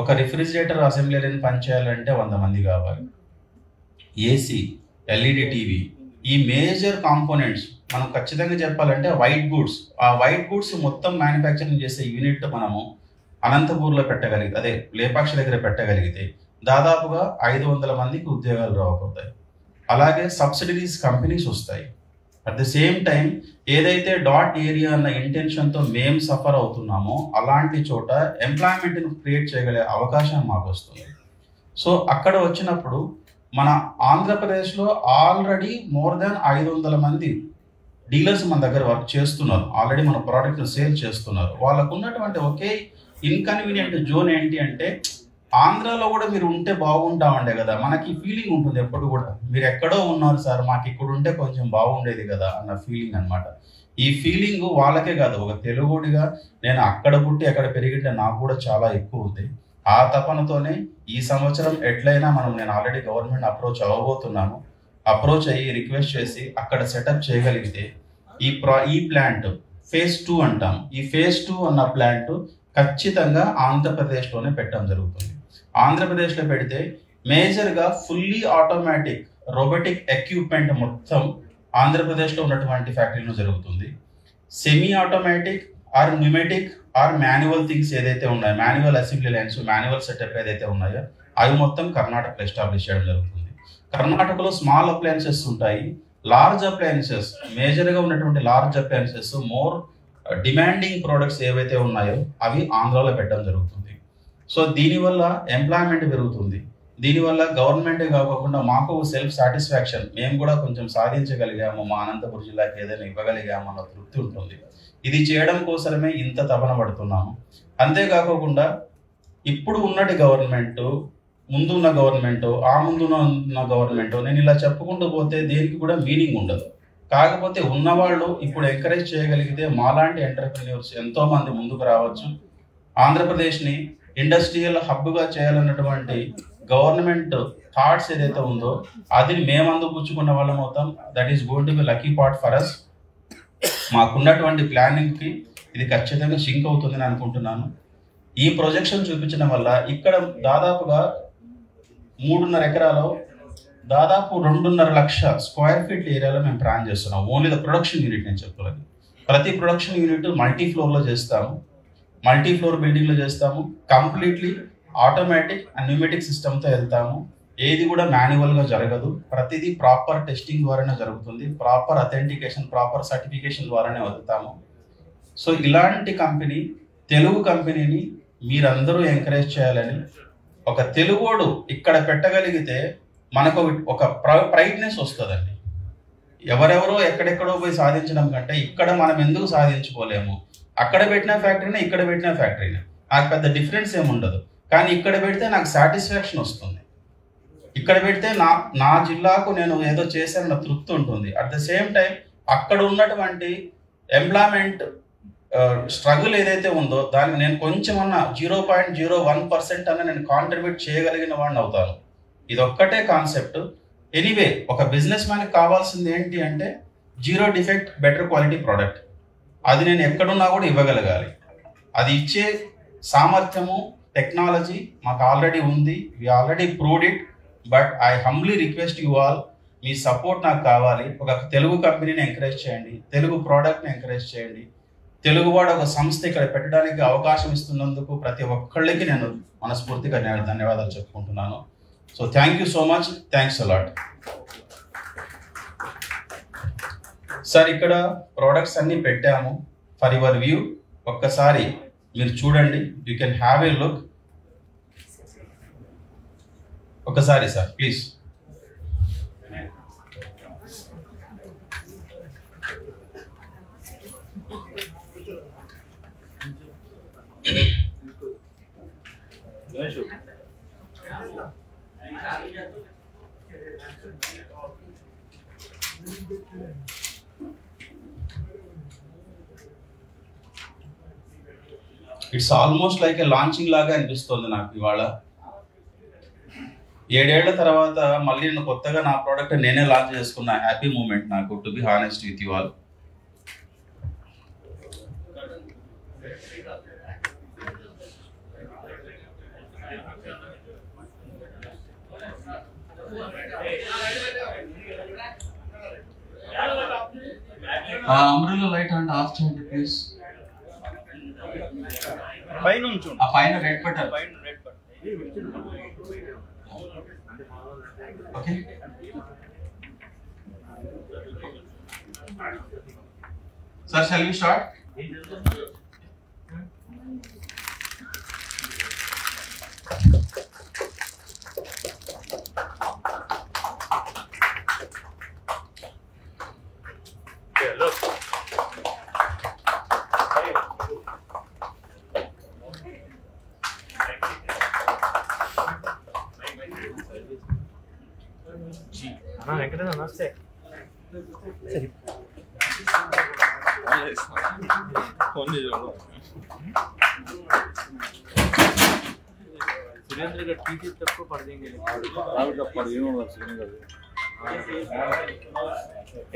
ఒక రిఫ్రిజిరేటర్ అసెంబ్లీ లైన్ పనిచేయాలంటే 100 మంది కావాలి. ఏసీ, ఎల్ఈడి టీవీ, ఈ మేజర్ కాంపోనెంట్స్ మనం ఖచ్చితంగా చెప్పాలంటే వైట్ గూడ్స్, ఆ వైట్ గూడ్స్ మొత్తం మ్యానుఫ్యాక్చరింగ్ చేసే యూనిట్ మనము అనంతపూర్లో పెట్టగలిగితే, అదే లేపాక్షి దగ్గర పెట్టగలిగితే దాదాపుగా 500 మందికి ఉద్యోగాలు రాబోతాయి. అలాగే సబ్సిడరీస్ కంపెనీస్ వస్తాయి. అట్ ద సేమ్ టైం ఏదైతే డాట్ ఏరియా అన్న ఇంటెన్షన్తో మేము సఫర్ అవుతున్నామో అలాంటి చోట ఎంప్లాయ్మెంట్ను క్రియేట్ చేయగలిగే అవకాశం మాకు వస్తుంది. సో అక్కడ వచ్చినప్పుడు మన ఆంధ్రప్రదేశ్లో ఆల్రెడీ మోర్ దాన్ 500 మంది డీలర్స్ మన దగ్గర వర్క్ చేస్తున్నారు. ఆల్రెడీ మన ప్రోడక్ట్ని సేల్ చేస్తున్నారు. వాళ్ళకు ఉన్నటువంటి ఒకే ఇన్కన్వీనియంట్ జోన్ ఏంటి అంటే ఆంధ్రాలో కూడా మీరు ఉంటే బాగుంటామండే కదా, మనకి ఫీలింగ్ ఉంటుంది ఎప్పుడు కూడా, మీరు ఎక్కడో ఉన్నారు సార్ మాకు ఇక్కడ ఉంటే కొంచెం బాగుండేది కదా అన్న ఫీలింగ్ అనమాట. ఈ ఫీలింగ్ వాళ్ళకే కాదు, ఒక తెలుగుడిగా నేను అక్కడ పుట్టి అక్కడ పెరిగింటే నాకు కూడా చాలా ఎక్కువ ఉంది. ఆ తపనతోనే ఈ సంవత్సరం ఎట్లయినా నేను ఆల్రెడీ గవర్నమెంట్ అప్రోచ్ అవ్వబోతున్నాను. అప్రోచ్ అయ్యి రిక్వెస్ట్ చేసి అక్కడ సెటప్ చేయగలిగితే ఈ ప్లాంట్ phase 2 అంటాం. ఈ phase 2 అన్న ప్లాంట్ ఖచ్చితంగా ఆంధ్రప్రదేశ్లోనే పెట్టడం జరుగుతుంది. ఆంధ్రప్రదేశ్లో పెడితే మేజర్గా ఫుల్లీ ఆటోమేటిక్ రోబోటిక్ ఎక్విప్మెంట్ మొత్తం ఆంధ్రప్రదేశ్లో ఉన్నటువంటి ఫ్యాక్టరీలో జరుగుతుంది. Semi automatic or pneumatic or manual things ఏదైతే ఉన్నాయో, manual assembly lines, manual setup ఏదైతే ఉన్నాయో అవి మొత్తం కర్ణాటకలో ఎస్టాబ్లిష్ చేయడం జరుగుతుంది. కర్ణాటకలో స్మాల్ అప్లయన్సెస్ ఉంటాయి, లార్జ్ అప్లయన్సెస్, మేజర్గా ఉన్నటువంటి large appliances, more demanding products ఏవైతే ఉన్నాయో అవి ఆంధ్రాలో పెట్టడం జరుగుతుంది. సో దీనివల్ల ఎంప్లాయ్మెంట్ పెరుగుతుంది. దీనివల్ల గవర్నమెంటే కాకుండా మాకు సెల్ఫ్ సాటిస్ఫాక్షన్, మేము కూడా కొంచెం సాధించగలిగాము, మా అనంతపురం జిల్లాకి ఏదైనా ఇవ్వగలిగాము అన్న తృప్తి ఉంటుంది. ఇది చేయడం కోసమే ఇంత తపన పడుతున్నాము. అంతేకాకుండా ఇప్పుడు ఉన్నటి గవర్నమెంట్, ముందున్న గవర్నమెంట్, ఆ ముందున్న గవర్నమెంట్, నేను ఇలా చెప్పుకుంటూ పోతే దేనికి కూడా మీనింగ్ ఉండదు. కాకపోతే ఉన్నవాళ్ళు ఇప్పుడు ఎంకరేజ్ చేయగలిగితే మాలాంటి ఎంటర్ప్రెన్యూర్స్ ఎంతో మంది ముందుకు రావచ్చు. ఆంధ్రప్రదేశ్ని ఇండస్ట్రియల్ హబ్గా చేయాలన్నటువంటి గవర్నమెంట్ థాట్స్ ఏదైతే ఉందో అది మేము అందిపుచ్చుకున్న వాళ్ళం అవుతాం. That is going to be lucky part for us. మాకున్నటువంటి ప్లానింగ్కి ఇది ఖచ్చితంగా సింక్ అవుతుందని అనుకుంటున్నాను. ఈ ప్రొజెక్షన్ చూపించడం వల్ల ఇక్కడ దాదాపుగా 3.5 ఎకరాలో దాదాపు 2.5 లక్ష స్క్వేర్ ఫీట్ ఏరియాలో మేము ప్లాన్ చేస్తున్నాం. ఓన్లీ ద ప్రొడక్షన్ యూనిట్ నేను చెప్తున్నాను. ప్రతి ప్రొడక్షన్ యూనిట్ మల్టీ ఫ్లోర్లో చేస్తాము, మల్టీ ఫ్లోర్ బిల్డింగ్లో చేస్తాము. కంప్లీట్లీ ఆటోమేటిక్ అండ్ న్యూమేటిక్ సిస్టమ్తో వెళ్తాము. ఏది కూడా మాన్యువల్గా జరగదు. ప్రతిదీ ప్రాపర్ టెస్టింగ్ ద్వారానే జరుగుతుంది. ప్రాపర్ అథెంటికేషన్, ప్రాపర్ సర్టిఫికేషన్ ద్వారానే వదులుతాము. సో ఇలాంటి కంపెనీ, తెలుగు కంపెనీని మీరందరూ ఎంకరేజ్ చేయాలని, ఒక తెలుగోడు ఇక్కడ పెట్టగలిగితే మనకు ఒక ప్రైడ్నెస్ వస్తుందండి. ఎవరెవరో ఎక్కడెక్కడో పోయి సాధించడం కంటే ఇక్కడ మనం ఎందుకు సాధించుకోలేము? అక్కడ పెట్టిన ఫ్యాక్టరీనే, ఇక్కడ పెట్టిన ఫ్యాక్టరీనే, నాకు పెద్ద డిఫరెన్స్ ఏమి ఉండదు. కానీ ఇక్కడ పెడితే నాకు సాటిస్ఫాక్షన్ వస్తుంది. ఇక్కడ పెడితే నా జిల్లాకు నేను ఏదో చేశానన్న తృప్తి ఉంటుంది. అట్ ద సేమ్ టైం అక్కడ ఉన్నటువంటి ఎంప్లాయ్మెంట్ స్ట్రగుల్ ఏదైతే ఉందో దానికి నేను కొంచెమన్నా 0.01% అన్న నేను కాంట్రిబ్యూట్ చేయగలిగిన వాడిని అవుతాను. ఇది ఒక్కటే కాన్సెప్ట్. ఎనీవే ఒక బిజినెస్ మ్యాన్కి కావాల్సింది ఏంటి అంటే 0 డిఫెక్ట్ బెటర్ క్వాలిటీ ప్రోడక్ట్. అది నేను ఎక్కడున్నా కూడా ఇవ్వగలగాలి. అది ఇచ్చే సామర్థ్యము, టెక్నాలజీ మాకు ఆల్రెడీ ఉంది. We already proved it. But I humbly request you all, మీ సపోర్ట్ నాకు కావాలి. ఒక తెలుగు కంపెనీని ఎంకరేజ్ చేయండి, తెలుగు ప్రోడక్ట్ని ఎంకరేజ్ చేయండి. తెలుగువాడు ఒక సంస్థ ఇక్కడ పెట్టడానికి అవకాశం ఇస్తున్నందుకు ప్రతి ఒక్కళ్ళకి నేను మనస్ఫూర్తిగా ధన్యవాదాలు చెప్పుకుంటున్నాను. So thank you so much. Thanks a lot. Sir ఇక్కడ ప్రోడక్ట్స్ అన్నీ పెట్టాము ఫర్ యువర్ వ్యూ. ఒక్కసారి మీరు చూడండి. You can have a look. ఒకసారి sir please. It's almost like a launching లాగా అనిపిస్తుంది నాకు ఇవాళ. 7 ఏళ్ల తర్వాత మళ్ళీ నేను కొత్తగా నా ప్రోడక్ట్ నేనే లాంచ్ చేసుకున్న హ్యాపీ మూమెంట్ నాకు, to be honest with you all. Umbrella light and of చేయండి ప్లీజ్. పైన ఆ పైన red button. Okay sir, shall we start? నమస్తే. सुरेंद्र का टीटी तक को पढ़ देंगे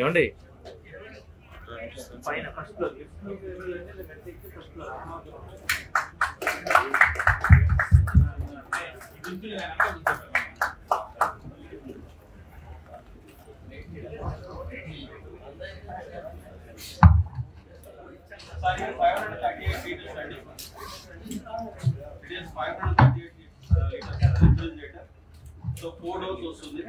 ఏమండి పైన first floor Sorry, 538 liters and it is 538 refrigerator. So 4 doors వస్తుంది.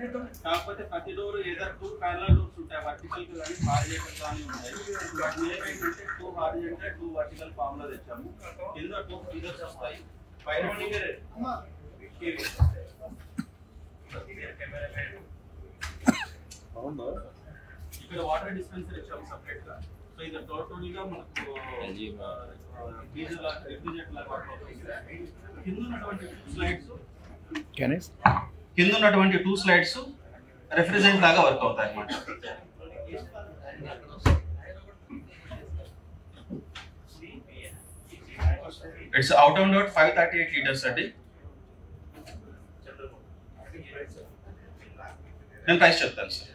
కాకపోతే ప్రతి డోర్ ఏదర్ 2 parallel doors ఉంటాయి, వర్టికల్ కానీ హారిజాంటల్ కానీ ఉంటాయి. బట్ మేము ఏంటంటే 2 హారిజాంటల్ 2 వర్టికల్ ఫామ్ లో తెచ్చాము. కింద 2 ఫీడర్స్ వస్తాయి. పైన ఇక్కడ వాటర్ డిస్పెన్సర్ ఇచ్చాము సెపరేట్ గా. సో ఇది టోటల్గా మనకు రిఫ్రిజిరేటర్ లాగా వర్క్ అవుతుంది. కింద ఉన్నటువంటి 2 స్లైడ్స్ రిఫ్రిజిరెంట్ లాగా వర్క్ అవుతాయి అన్నమాట. It's out and out 538 liters అండి. నేను ప్రైస్ చెప్తాను sir.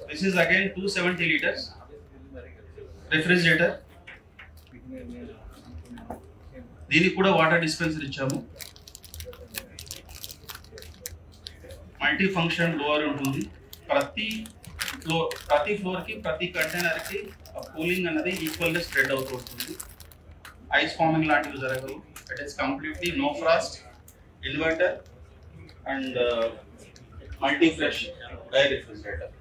This is again 270 liters refrigerator. దీనికి కూడా వాటర్ డిస్పెన్సర్ ఇచ్చాము. మల్టీ ఫంక్షన్ డోర్ ఉంటుంది. ప్రతి ఫ్లోర్ కి ప్రతి కంటైనర్ కి కూలింగ్ అనేది ఈక్వల్ గా స్ప్రెడ్ అవుతూ ఉంటుంది. ఐస్ ఫార్మింగ్ లాంటివి జరగవు. It is completely no frost, inverter and multi fresh dry refrigerator.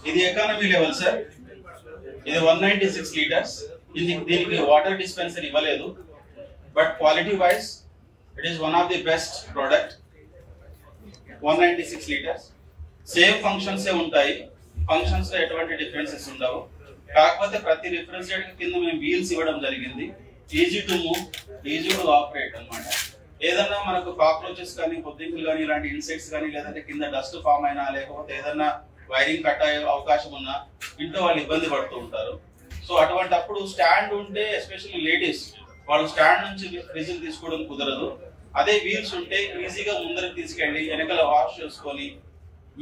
ఇది ఎకానమీ లెవెల్ సార్. ఇది 196 లీటర్స్. దీనికి వాటర్ డిస్పెన్సర్ ఇవ్వలేదు, but quality wise it is one of the best product. 196 litres. Same functions ఉంటాయి. Functions లో ఎటువంటి differences ఉండవు. కాకపోతే ప్రతి రిఫ్రిజిరేటర్ కింద మేము వీల్స్ ఇవ్వడం జరిగింది. Easy to move, easy to operate అన్నమాట. ఏదన్నా మనకు కాక్రోచెస్ కానీ, పొద్దుకులు కానీ, ఇలాంటి ఇన్సెక్ట్స్ కానీ, లేదంటే కింద డస్ట్ ఫామ్ అయినా, లేకపోతే ఏదన్నా వైరింగ్ కట్ అయ్యే అవకాశం ఉన్నా ఇంట్లో వాళ్ళు ఇబ్బంది పడుతూ ఉంటారు. సో అటువంటిప్పుడు స్టాండ్ ఉంటే, ఎస్పెషల్లీ లేడీస్, వాళ్ళు స్టాండ్ నుంచి ఫ్రిడ్జ్ తీసుకోవడం కుదరదు. అదే వీల్స్ ఉంటే ఈజీగా ముందరికి తీసుకెళ్లి వెనకాల వాష్ చేసుకొని,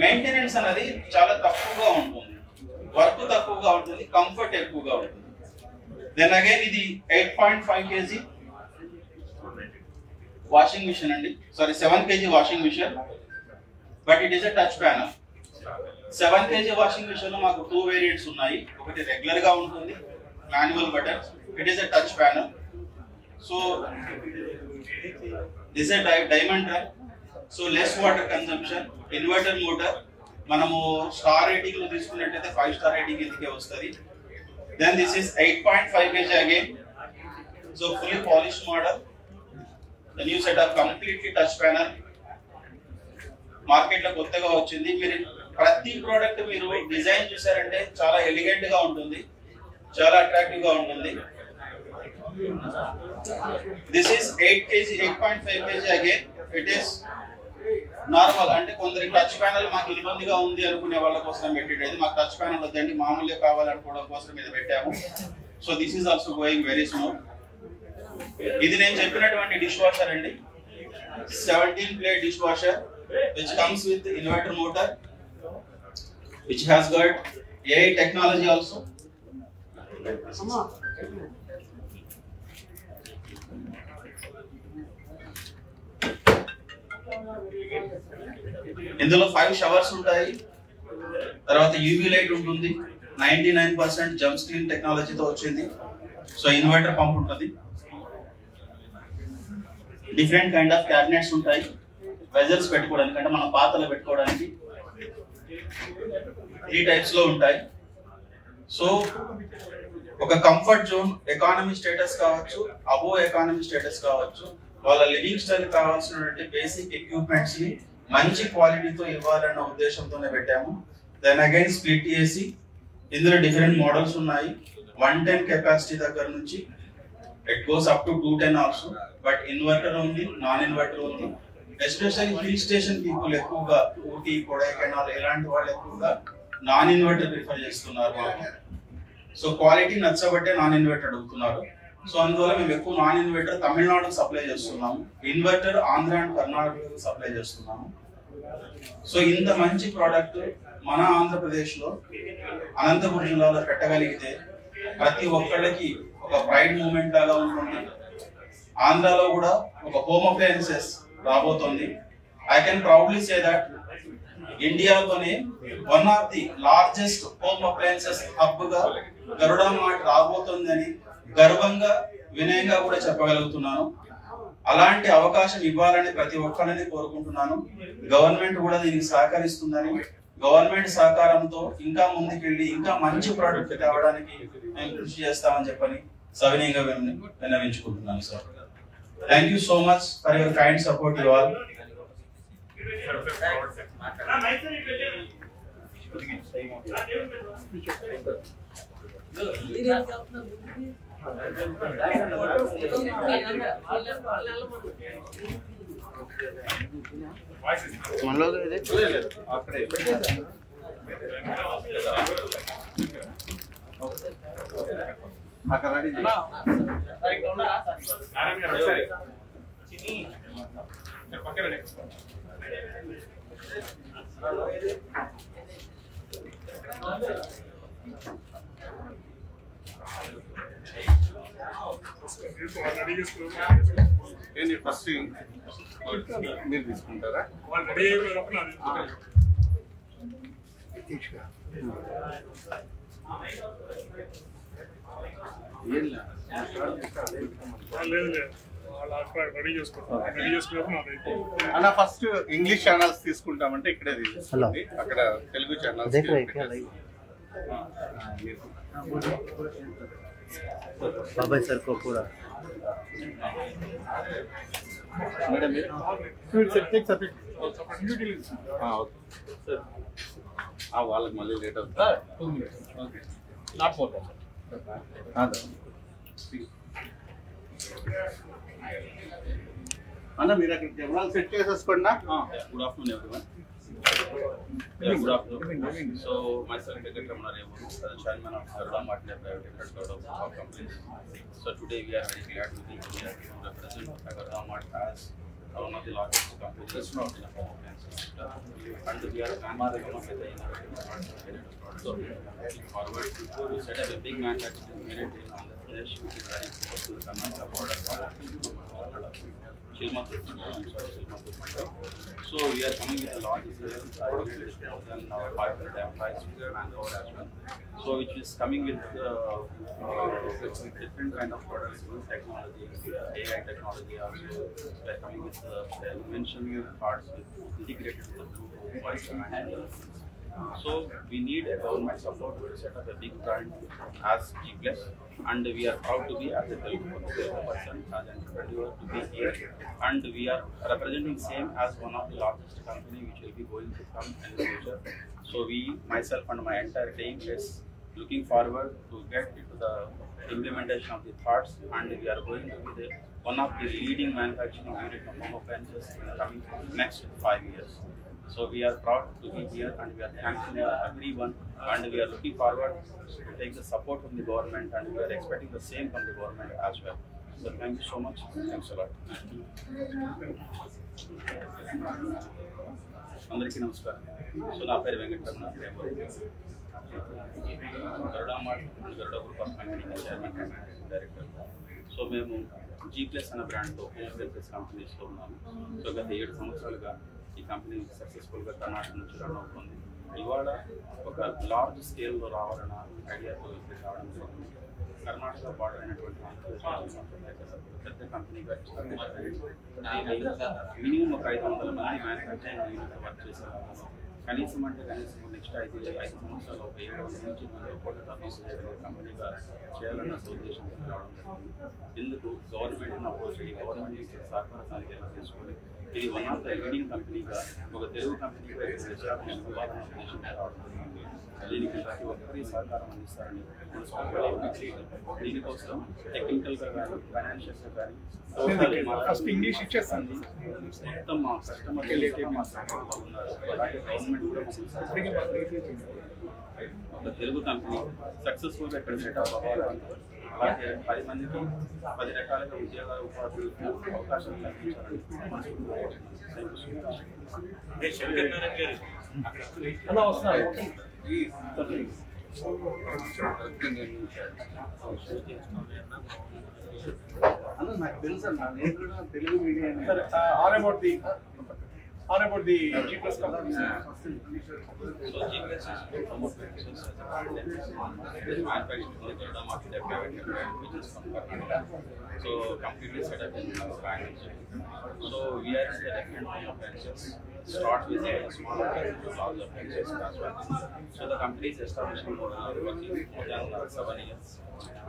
మెయింటెనెన్స్ అనేది చాలా తక్కువగా ఉంటుంది, వర్క్ తక్కువగా ఉంటుంది, కంఫర్ట్ ఎక్కువగా ఉంటుంది. దెన్ అగైన్ ఇది 8.5 kg వాషింగ్ మిషన్ అండి. Sorry, 7 kg washing machine, but it is a touch panel. 7 kg washing machine లో మాకు 2 వేరియంట్స్ ఉన్నాయి. ఒకటి రెగ్యులర్ గా ఉంటుంది, manual button. It is a touch panel. So this a diamond drum, so less water consumption. Inverter motor. మనము star rating లో తీసుకున్నట్లయితే 5 star rating ఇందుకే వస్తుంది. Then this is 8.5 kg again. So fully polished model. The new setup, completely touch panel. Market లో కొత్తగా వచ్చింది. మీరు ప్రతి ప్రోడక్ట్ మీరు డిజైన్ చూసారంటే చాలా ఎలిగెంట్ గా ఉంటుంది, చాలా అట్రాక్టివ్ గా ఉంటుంది. This is 8.5 kg again. It is normal. అంటే కొందరికి టచ్ ప్యానల్ మాకు ఇబ్బందిగా ఉంది అనుకునే వాళ్ళ కోసం పెట్టేది. మాకు టచ్ ప్యానల్ వద్దండి, మామూలుగా కావాలనుకోవడం కోసం ఇది పెట్టాము. So this is also going very smooth. ఇది నేను చెప్పినటువంటి డిష్ వాషర్ అండి. 17 plate dish washer which comes with inverter motor, which has got AI technology also. ఇందులో 5 షవర్స్ ఉంటాయి. తర్వాత యూవీ లైట్ ఉంటుంది. 99% జంప్ స్క్రీన్ టెక్నాలజీతో వచ్చింది. సో ఇన్వర్టర్ పంప్ ఉంటుంది. డిఫరెంట్ కైండ్ ఆఫ్ క్యాబినెట్స్ ఉంటాయి. వెజల్స్ పెట్టుకోవడానికి, అంటే మన పాత్రలు పెట్టుకోవడానికి 3 టైప్స్ లో ఉంటాయి. సో ఒక కంఫర్ట్ జోన్, ఎకానమీ స్టేటస్ కావచ్చు, అబోవ్ ఎకానమీ స్టేటస్ కావచ్చు, వాళ్ళ లివింగ్ స్టైల్ కావాల్సినటువంటి బేసిక్ ఎక్విప్మెంట్స్ ని మంచి క్వాలిటీతో ఇవ్వాలన్న ఉద్దేశంతోనే పెట్టాము. Then again split AC. ఇందులో డిఫరెంట్ మోడల్స్ ఉన్నాయి. 110 కెపాసిటీ దగ్గర నుంచి it goes up to 210 also. But inverter ఉంది, నాన్ ఇన్వర్టర్ ఉంది. ఎస్పెషల్లీ హిల్ స్టేషన్ పీపుల్ ఎక్కువగా, ఊటీ, కొడైకెనాల్ ఇలాంటి వాళ్ళు ఎక్కువగా నాన్ ఇన్వర్టర్ ప్రిఫర్ చేస్తున్నారు మాకు. సో క్వాలిటీ నచ్చబట్టే నాన్ ఇన్వర్టర్ అడుగుతున్నారు. సో అందువల్ల మేము ఎక్కువ నాన్ ఇన్వర్టర్ తమిళనాడుకు సప్లై చేస్తున్నాము, ఇన్వర్టర్ ఆంధ్ర అండ్ కర్ణాటకకు సప్లై చేస్తున్నాము. సో ఇంత మంచి ప్రోడక్ట్ మన ఆంధ్రప్రదేశ్ లో అనంతపురం జిల్లాలో పెట్టగలిగితే ప్రతి ఒక్కళ్ళకి ఒక ప్రైడ్ మూమెంట్ లాగా ఉంటుంది. ఆంధ్రాలో కూడా ఒక హోమ్ అప్లయన్సెస్ రాబోతోంది. I can proudly say that ఇండియాలోనే one of the largest home appliances hub గా గరుడ మార్ట్ రాబోతుందని గర్వంగా వినయంగా కూడా చెప్పగలుగుతున్నాను. అలాంటి అవకాశం ఇవ్వాలని ప్రతి ఒక్కరిని కోరుకుంటున్నాను. గవర్నమెంట్ కూడా దీనికి సహకరిస్తుందని, గవర్నమెంట్ సహకారంతో ఇంకా ముందుకెళ్ళి ఇంకా మంచి ప్రోడక్ట్ తేవడానికి మేము కృషి చేస్తామని చెప్పని సవినయంగా విన్నవించుకుంటున్నాను sir. Thank you so much for your kind support you all. First మీరు తీసుకుంటారా? అన్న ఫస్ట్ ఇంగ్లీష్ ఛానల్స్ తీసుకుంటామంటే ఇక్కడే తీసుకోండి, అక్కడ తెలుగు ఛానల్స్ బాబాయ్ సార్ को पूरा మేడం వాళ్ళకి మళ్ళీ లేట్ అవుతుంది. అన్న మీరు అక్కడ కెమెరాలు సెట్ చేసేసుకోండి. Good afternoon everyone. Good afternoon. So myself Venkata Ramana Remu, chairman of Garuda Mart Private Limited of our companies. So today we are very glad to be here to represent Garuda Mart as one of the largest companies in the sector, and we are planning to come with the so forward to set up a big manufacturing unit in Andhra Pradesh, which is very close to the Karnataka border. So we are coming with a large sales, 500 employees manpower as well. So which is coming with different kind of products, technology, AI technology also. We are coming with invention parts with integrated with the Bluetooth, voice command. So we need a government support to set up a big brand as G+, and we are proud to be as a Telugu person, as an entrepreneur to be here, and we are representing same as one of the largest company which will be going to come in the future. So we, myself and my entire team is looking forward to get into the implementation of the thoughts, and we are going to be the one of the leading manufacturing unit of home appliances in the coming next 5 years. So we are proud to be here, and we are thankful to everyone, and we are looking forward to take the support from the government, and we are expecting the same from the government as well. So thank you so much. Thanks a lot. Andariki namaskaram. So na peru Venkata Ramana Remu, Garuda Mart and Garuda Group of Companies chairman and director. So మేము G+ అనే బ్రాండ్తో home appliances కంపెనీస్లో ఉన్నాము. So గత 7 సంవత్సరాలుగా ఈ company సక్సెస్ఫుల్గా కర్ణాటక నుంచి run అవుతుంది. ఇవాళ ఒక లార్జ్ స్కేల్లో రావాలన్న ఐడియాతో ఇక్కడ రావడం జరిగింది. కర్ణాటక బార్డర్ అయినటువంటి పెద్ద కంపెనీగా మినిమం ఒక 500 మంది మ్యానుఫ్యాక్చరింగ్ యూనిట్ వర్క్ చేసేవాళ్ళం. కనీసం అంటే కనీసం నెక్స్ట్ 5 సంవత్సరాలు ఒక 700 నుంచి 1,000 కోట్ల టర్నోవర్ కంపెనీగా చేయాలన్న ఉద్దేశంతో రావడం జరిగింది. ఇందుకు గవర్నమెంట్ని అప్రోచ్ అయ్యి గవర్నమెంట్ సహకార సంఖ్యలు తీసుకొని ఇది వన్ ఆఫ్ ద లీడింగ్ కంపెనీగా ఒక తెలుగు కంపెనీగా ఎస్టాబ్లిష్ ఇవ్వాలన్న ఉద్దేశంతో రావడం జరిగింది. దీనికి ప్రతి ఒక్కరి సహకారం అందిస్తారని దీనికోసం టెక్నికల్గా కానీ ఫైనాన్షియల్గా కానీ మొత్తం మా కస్టమర్ మా సహకారంలో ఉన్నారు. అలాగే గవర్నమెంట్ కూడా ఒక తెలుగు కంపెనీ సక్సెస్ఫుల్గా ఇక్కడ సెటప్ అవ్వాలని, అలాగే 10 మందికి 10 రకాలుగా ఉద్యోగాల ఉపాధి అవకాశం కల్పించాలని How about the G Plus company? So G-Plus is promote ventures as a brand name. It is manufactured in the Garuda Market Private Limited, which is from Karnataka. So completely set up in Bangalore. So we are in the different ventures. Start with a smaller to larger ventures as well. So the company is established working more than 7 years.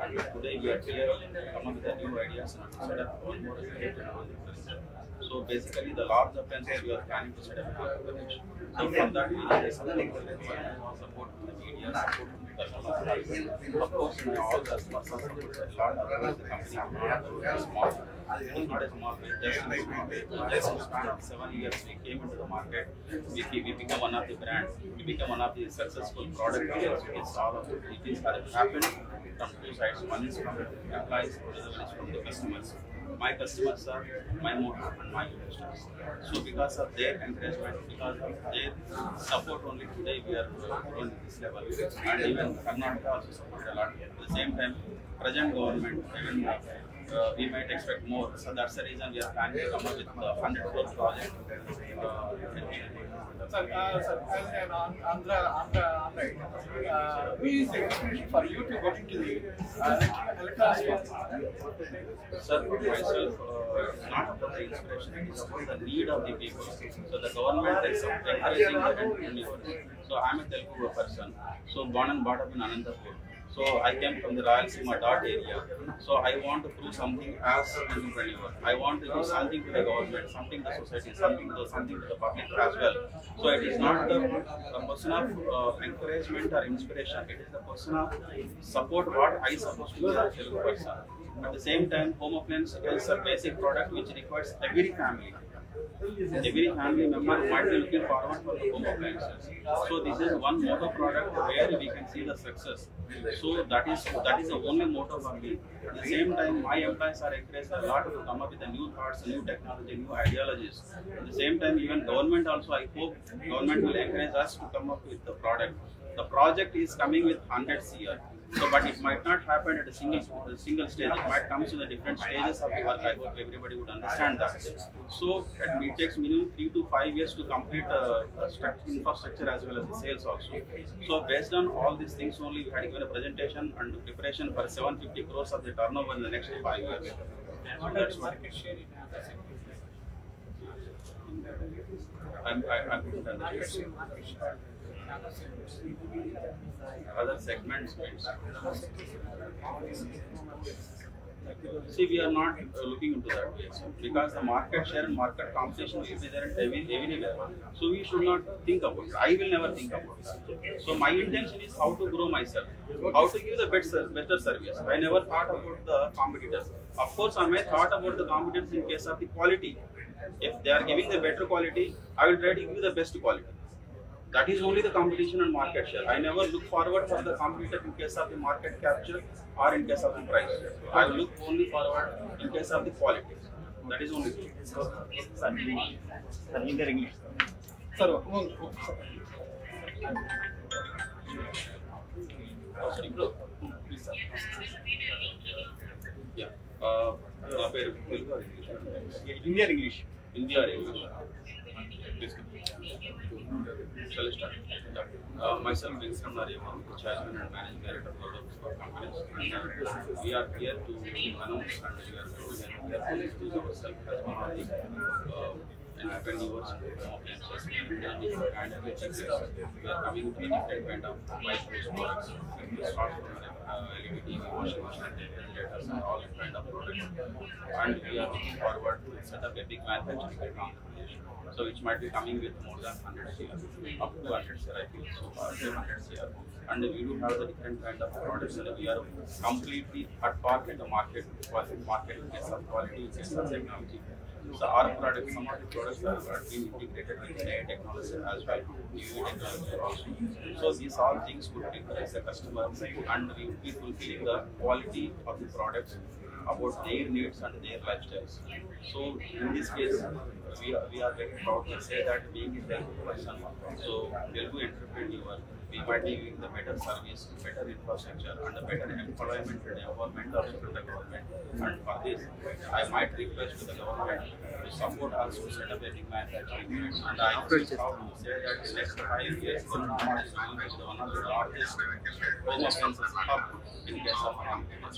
And today we are here come up with the new ideas and to set up one more related on the venture. So basically the large appliances we are planning to set up in Andhra Pradesh. So from that we need something support from the media, support from the customers. Of course, all customers are supported a lot. Otherwise the company is not small. It is not a small way, just in a small way. Just in the span of 7 years we came into the market. We become one of the brands. We become one of the successful product players. It's all of it. It has happened from two sides. One is from the employees, the other one is from the customers. My customers are my motor and my investors. So because of their encouragement, because of their support only today we are growing at this level. And even Karnataka also supported a lot. At the same time, present government, even we might expect more. So that's the reason we are planning to come up with the 100 crore project. Sir, as an Andhra, who is the inspiration for you to go into the electronics? Sir, myself, not about the inspiration, it is about the need of the people. So the government is encouraging the entrepreneurs. So I'm a Telugu person, so born and brought up in Anantapur. So I came from the Rayalaseema dot area. So I want to prove something as an entrepreneur. I want to give something to the government, something to the society, something to the public as well. So it is not the person of encouragement or inspiration. It is the person of support what I supposed to be as a Telugu person. At the same time, home appliance is a basic product which requires every family. Every family member might be looking forward for the home appliances. So this is one motor product where we can see the success. So that is the only motor for me. At the same time, my employees are encouraged a lot to come up with the new thoughts, new technology, new ideologies. At the same time, even government also, I hope government will encourage us to come up with the product. The project is coming with 100 CR. So, but it might not happen at a single stage. It might come to the different stages of the work. I hope everybody would understand that. So, it takes minimum 3 to 5 years to complete the infrastructure as well as the sales also. So, based on all these things only, we had given a presentation and preparation for 750 crores of the turnover in the next 5 years. What is market share in I'm putting that other segments. See, we are not looking into that way, because the market share and market competition will be there everywhere. So we should not think about it. I will never think about it. So my intention is how to grow myself, how to give the better service. I never thought about the competitors. Of course, I may thought about the competitors in case of the quality. If they are giving the better quality, I will try to give the best quality. That is only the competition and market share. I never look forward for the competitor in case of the market capture or in case of the price. I look only forward in case of the quality. That is only thing. English. Sir, Yeah. India English. India or English? Please. Shall I start? Myself, Vincent Nariyaman, Chairman and Managing Director of companies. We are here to announce and we are to introduce ourselves as one of the entrepreneurs and we are coming to different kind of white goods products. We start from LED TV, washing machine, refrigerators, and all kind of products. And we are looking forward to set up a big manufacturing plant in Andhra Pradesh. So which might be coming with more than 100 CR, up to 100 CR I feel, so far 100 CR. And we do have the different kind of products and we are completely at par in the market in case of quality, in case of technology. So our products, some of the products are being integrated with AI technology as well, new technology also. So these all things would interest the customer and we will be fulfilling the quality of the products about their needs and their lifestyles. So in this case, we are very proud to say that being in Telugu person, so Telugu entrepreneur, we might be giving the better service, better infrastructure, and the better employment and empowerment also to the government. And for this, I might request to the government to support us to set up a big manufacturing unit. And I am proud to say that in the next 5 years, Telugu will be one of the largest home appliances hub in case of companies.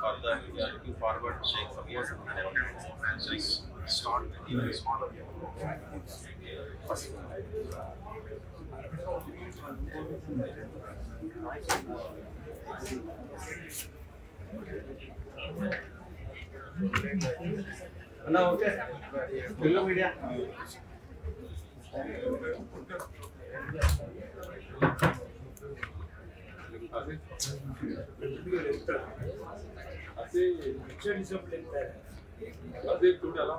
Further, we are looking forward to take some years of development. Start even smaller. Okay Telugu media అదే చూడ అలా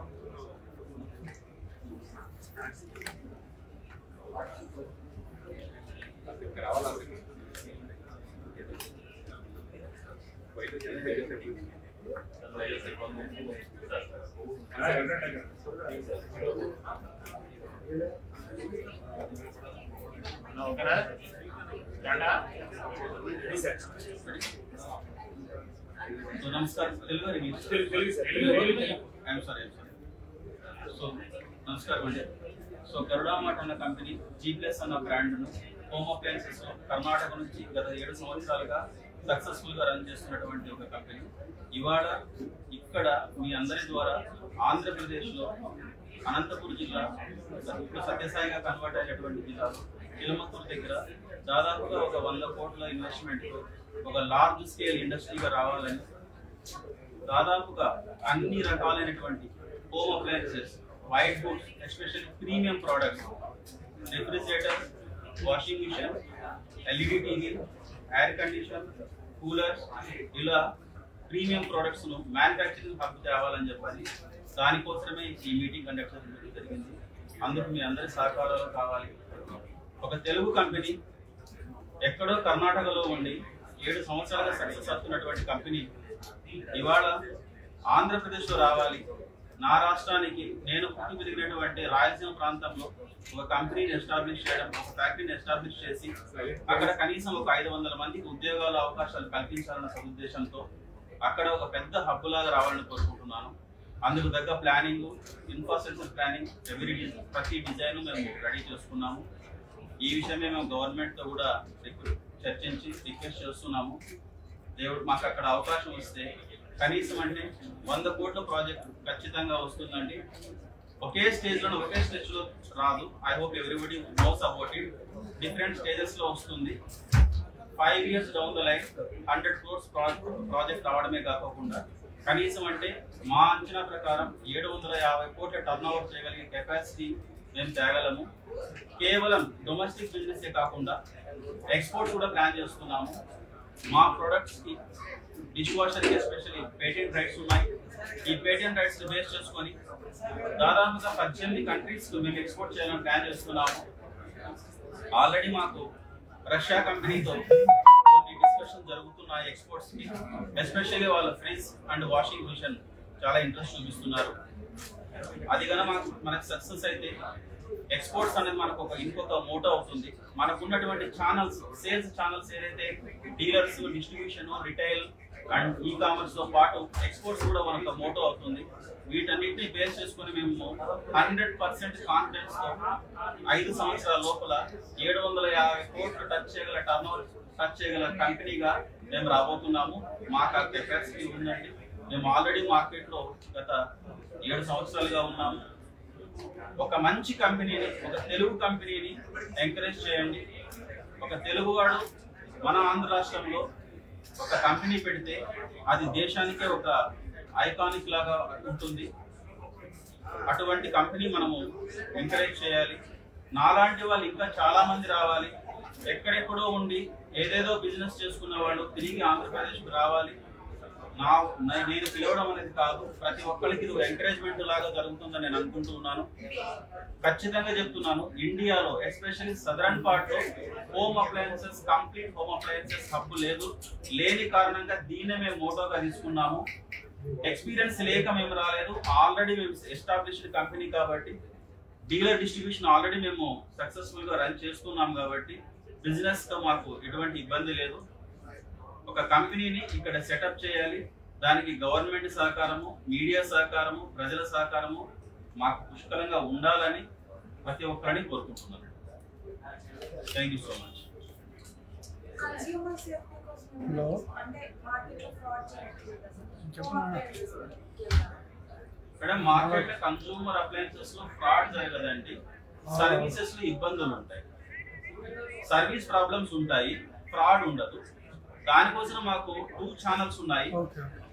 So namaskar, Telugu I'm sorry. So namaskar mande. So Garuda Mart అన్న company G+ అన్న brand ను home appliances లో కర్ణాటక నుంచి గత 7 సంవత్సరాలుగా సక్సెస్ఫుల్ గా రన్ చేస్తున్నటువంటి ఒక కంపెనీ. ఇవాళ ఇక్కడ మీ అందరి ద్వారా ఆంధ్రప్రదేశ్ లో అనంతపురం జిల్లా ఇప్పుడు సత్యసాయిగా కన్వర్ట్ అయినటువంటి జిల్లాలో చిలమత్తూరు దగ్గర దాదాపుగా ఒక 100 కోట్ల ఇన్వెస్ట్మెంట్ ఒక లార్జ్ స్కేల్ ఇండస్ట్రీగా రావాలని దాదాపుగా అన్ని రకాలైనటువంటి home appliances, white goods, especially premium products, refrigerator, washing machine, LED TV, air condition, coolers, ఇలా ప్రీమియం ప్రొడక్ట్స్ ను మ్యానుఫ్యాక్చరింగ్ హబ్ తేవాలని చెప్పని దానికోసమే ఈ మీటింగ్ కండక్ట్ చేయడం జరిగింది. అందుకు మీ అందరి సహకారాలు కావాలి. ఒక తెలుగు కంపెనీ ఎక్కడో కర్ణాటకలో ఉండి 7 సంవత్సరాలుగా సక్సెస్ అవుతున్నటువంటి కంపెనీ ఇవాళ ఆంధ్రప్రదేశ్ లో రావాలి. నా రాష్ట్రానికి నేను పుట్టి పెరిగినటువంటి రాయలసీమ ప్రాంతంలో ఒక కంపెనీని ఎస్టాబ్లిష్ చేయడం, ఒక ఫ్యాక్టరీని ఎస్టాబ్లిష్ చేసి అక్కడ కనీసం ఒక 500 మందికి ఉద్యోగాల అవకాశాలు కల్పించాలన్న సదుద్దేశంతో అక్కడ ఒక పెద్ద హబ్ లాగా రావాలని కోరుకుంటున్నాను. అందుకు తగ్గ ప్లానింగ్, ఇన్ఫ్రాస్ట్రక్చర్ ప్లానింగ్, ప్రతి డిజైన్ మేము రెడీ చేసుకున్నాము. ఈ విషయమే మేము గవర్నమెంట్ తో కూడా చర్చించి రిక్వెస్ట్ చేస్తున్నాము. దేవుడు మాకు అక్కడ అవకాశం వస్తే కనీసం అంటే 100 కోట్ల ప్రాజెక్ట్ ఖచ్చితంగా వస్తుందండి. ఒకే స్టేజ్ లో రాదు. I hope everybody knows about it. Different stages లో వస్తుంది. 5 years down the line 100 crores project రావడమే కాకుండా కనీసం అంటే మా అంచనా ప్రకారం 750 కోట్ల టర్న్ ఓవర్ చేయగలిగే కెపాసిటీ మేము తేగలము. కేవలం డొమెస్టిక్ బిజినెస్ కాకుండా ఎక్స్పోర్ట్స్ కూడా ప్లాన్ చేస్తున్నాము. మా ప్రొడక్ట్స్ కి డిష్ వాషర్ కి ఎస్పెషల్లీ పేటెంట్ రైట్స్ ఉన్నాయి. ఈ పేటెంట్ రైట్స్ బేస్ చేసుకొని దాదాపుగా 18 కంట్రీస్ కు మేము ఎక్స్పోర్ట్ చేయాలని ప్లాన్ చేస్తున్నాము. ఆల్రెడీ మాకు రష్యా కంపెనీతో కొన్ని డిస్కషన్ జరుగుతున్నాయి ఎక్స్పోర్ట్స్ కి. ఎస్పెషల్లీ వాళ్ళ ఫ్రిడ్జ్ అండ్ వాషింగ్ మిషన్ చాలా ఇంట్రెస్ట్ చూపిస్తున్నారు. అది కనుక మనకు సక్సెస్ అయితే ఎక్స్పోర్ట్స్ అనేది మనకు ఇంకొక మోటో అవుతుంది. మనకు ఉన్నటువంటి ఛానల్స్, సేల్స్ ఛానల్స్ ఏదైతే dealers, distribution, retail and e commerce తో పాటు ఎక్స్పోర్ట్స్ కూడా మనకు మోటో అవుతుంది. వీటన్నిటిని బేస్ చేసుకుని మేము 100% కాన్ఫిడెన్స్ తో 5 సంవత్సరాల లోపల 750 కోట్లు టచ్ చేయగల కంపెనీగా మేము రాబోతున్నాము. మాకు ఆ కెపాసిటీ ఉందండి. మేము ఆల్రెడీ మార్కెట్ లో గత 7 సంవత్సరాలుగా ఉన్నాము. ఒక మంచి కంపెనీని, ఒక తెలుగు కంపెనీని ఎంకరేజ్ చేయండి. ఒక తెలుగువాడు మన ఆంధ్ర రాష్ట్రంలో ఒక కంపెనీ పెడితే అది దేశానికే ఒక ఐకానిక్ లాగా ఉంటుంది. అటువంటి కంపెనీ మనము ఎంకరేజ్ చేయాలి. నాలాంటి వాళ్ళు ఇంకా చాలా మంది రావాలి. ఎక్కడెక్కడో ఉండి ఏదేదో బిజినెస్ చేసుకున్న వాళ్ళు తిరిగి ఆంధ్రప్రదేశ్కి రావాలి. నేను పిలవడం అనేది కాదు, ప్రతి ఒక్కరికి ఇది ఎంకరేజ్మెంట్ లాగా జరుగుతుందని నేను అనుకుంటున్నాను. ఖచ్చితంగా చెప్తున్నాను, ఇండియాలో ఎస్పెషల్లీ సదరన్ పార్ట్ లో home appliances, complete home appliances hub లేదు. లేని కారణంగా దీన్నే మేము మోటోగా తీసుకున్నాము. ఎక్స్పీరియన్స్ లేక మేము రాలేదు, ఆల్రెడీ మేము ఎస్టాబ్లిష్డ్ కంపెనీ కాబట్టి, డీలర్ డిస్ట్రిబ్యూషన్ ఆల్రెడీ మేము సక్సెస్ఫుల్ గా రన్ చేస్తున్నాం కాబట్టి బిజినెస్ తో మాకు ఎటువంటి ఇబ్బంది లేదు. ఒక కంపెనీని ఇక్కడ సెటప్ చేయాలి, దానికి గవర్నమెంట్ సహకారము, మీడియా సహకారము, ప్రజల సహకారము మాకు పుష్కలంగా ఉండాలని ప్రతి ఒక్కరిని కోరుకుంటున్నాను. Thank you so much. Madam, market లో కన్సూమర్ అప్లయన్సెస్ లో ఫ్రాడ్ జరగదండి, సర్వీసెస్ లో ఇబ్బందులు ఉంటాయి, సర్వీస్ ప్రాబ్లమ్స్ ఉంటాయి, ఫ్రాడ్ ఉండదు. దానికోసం మాకు 2 ఛానల్స్ ఉన్నాయి.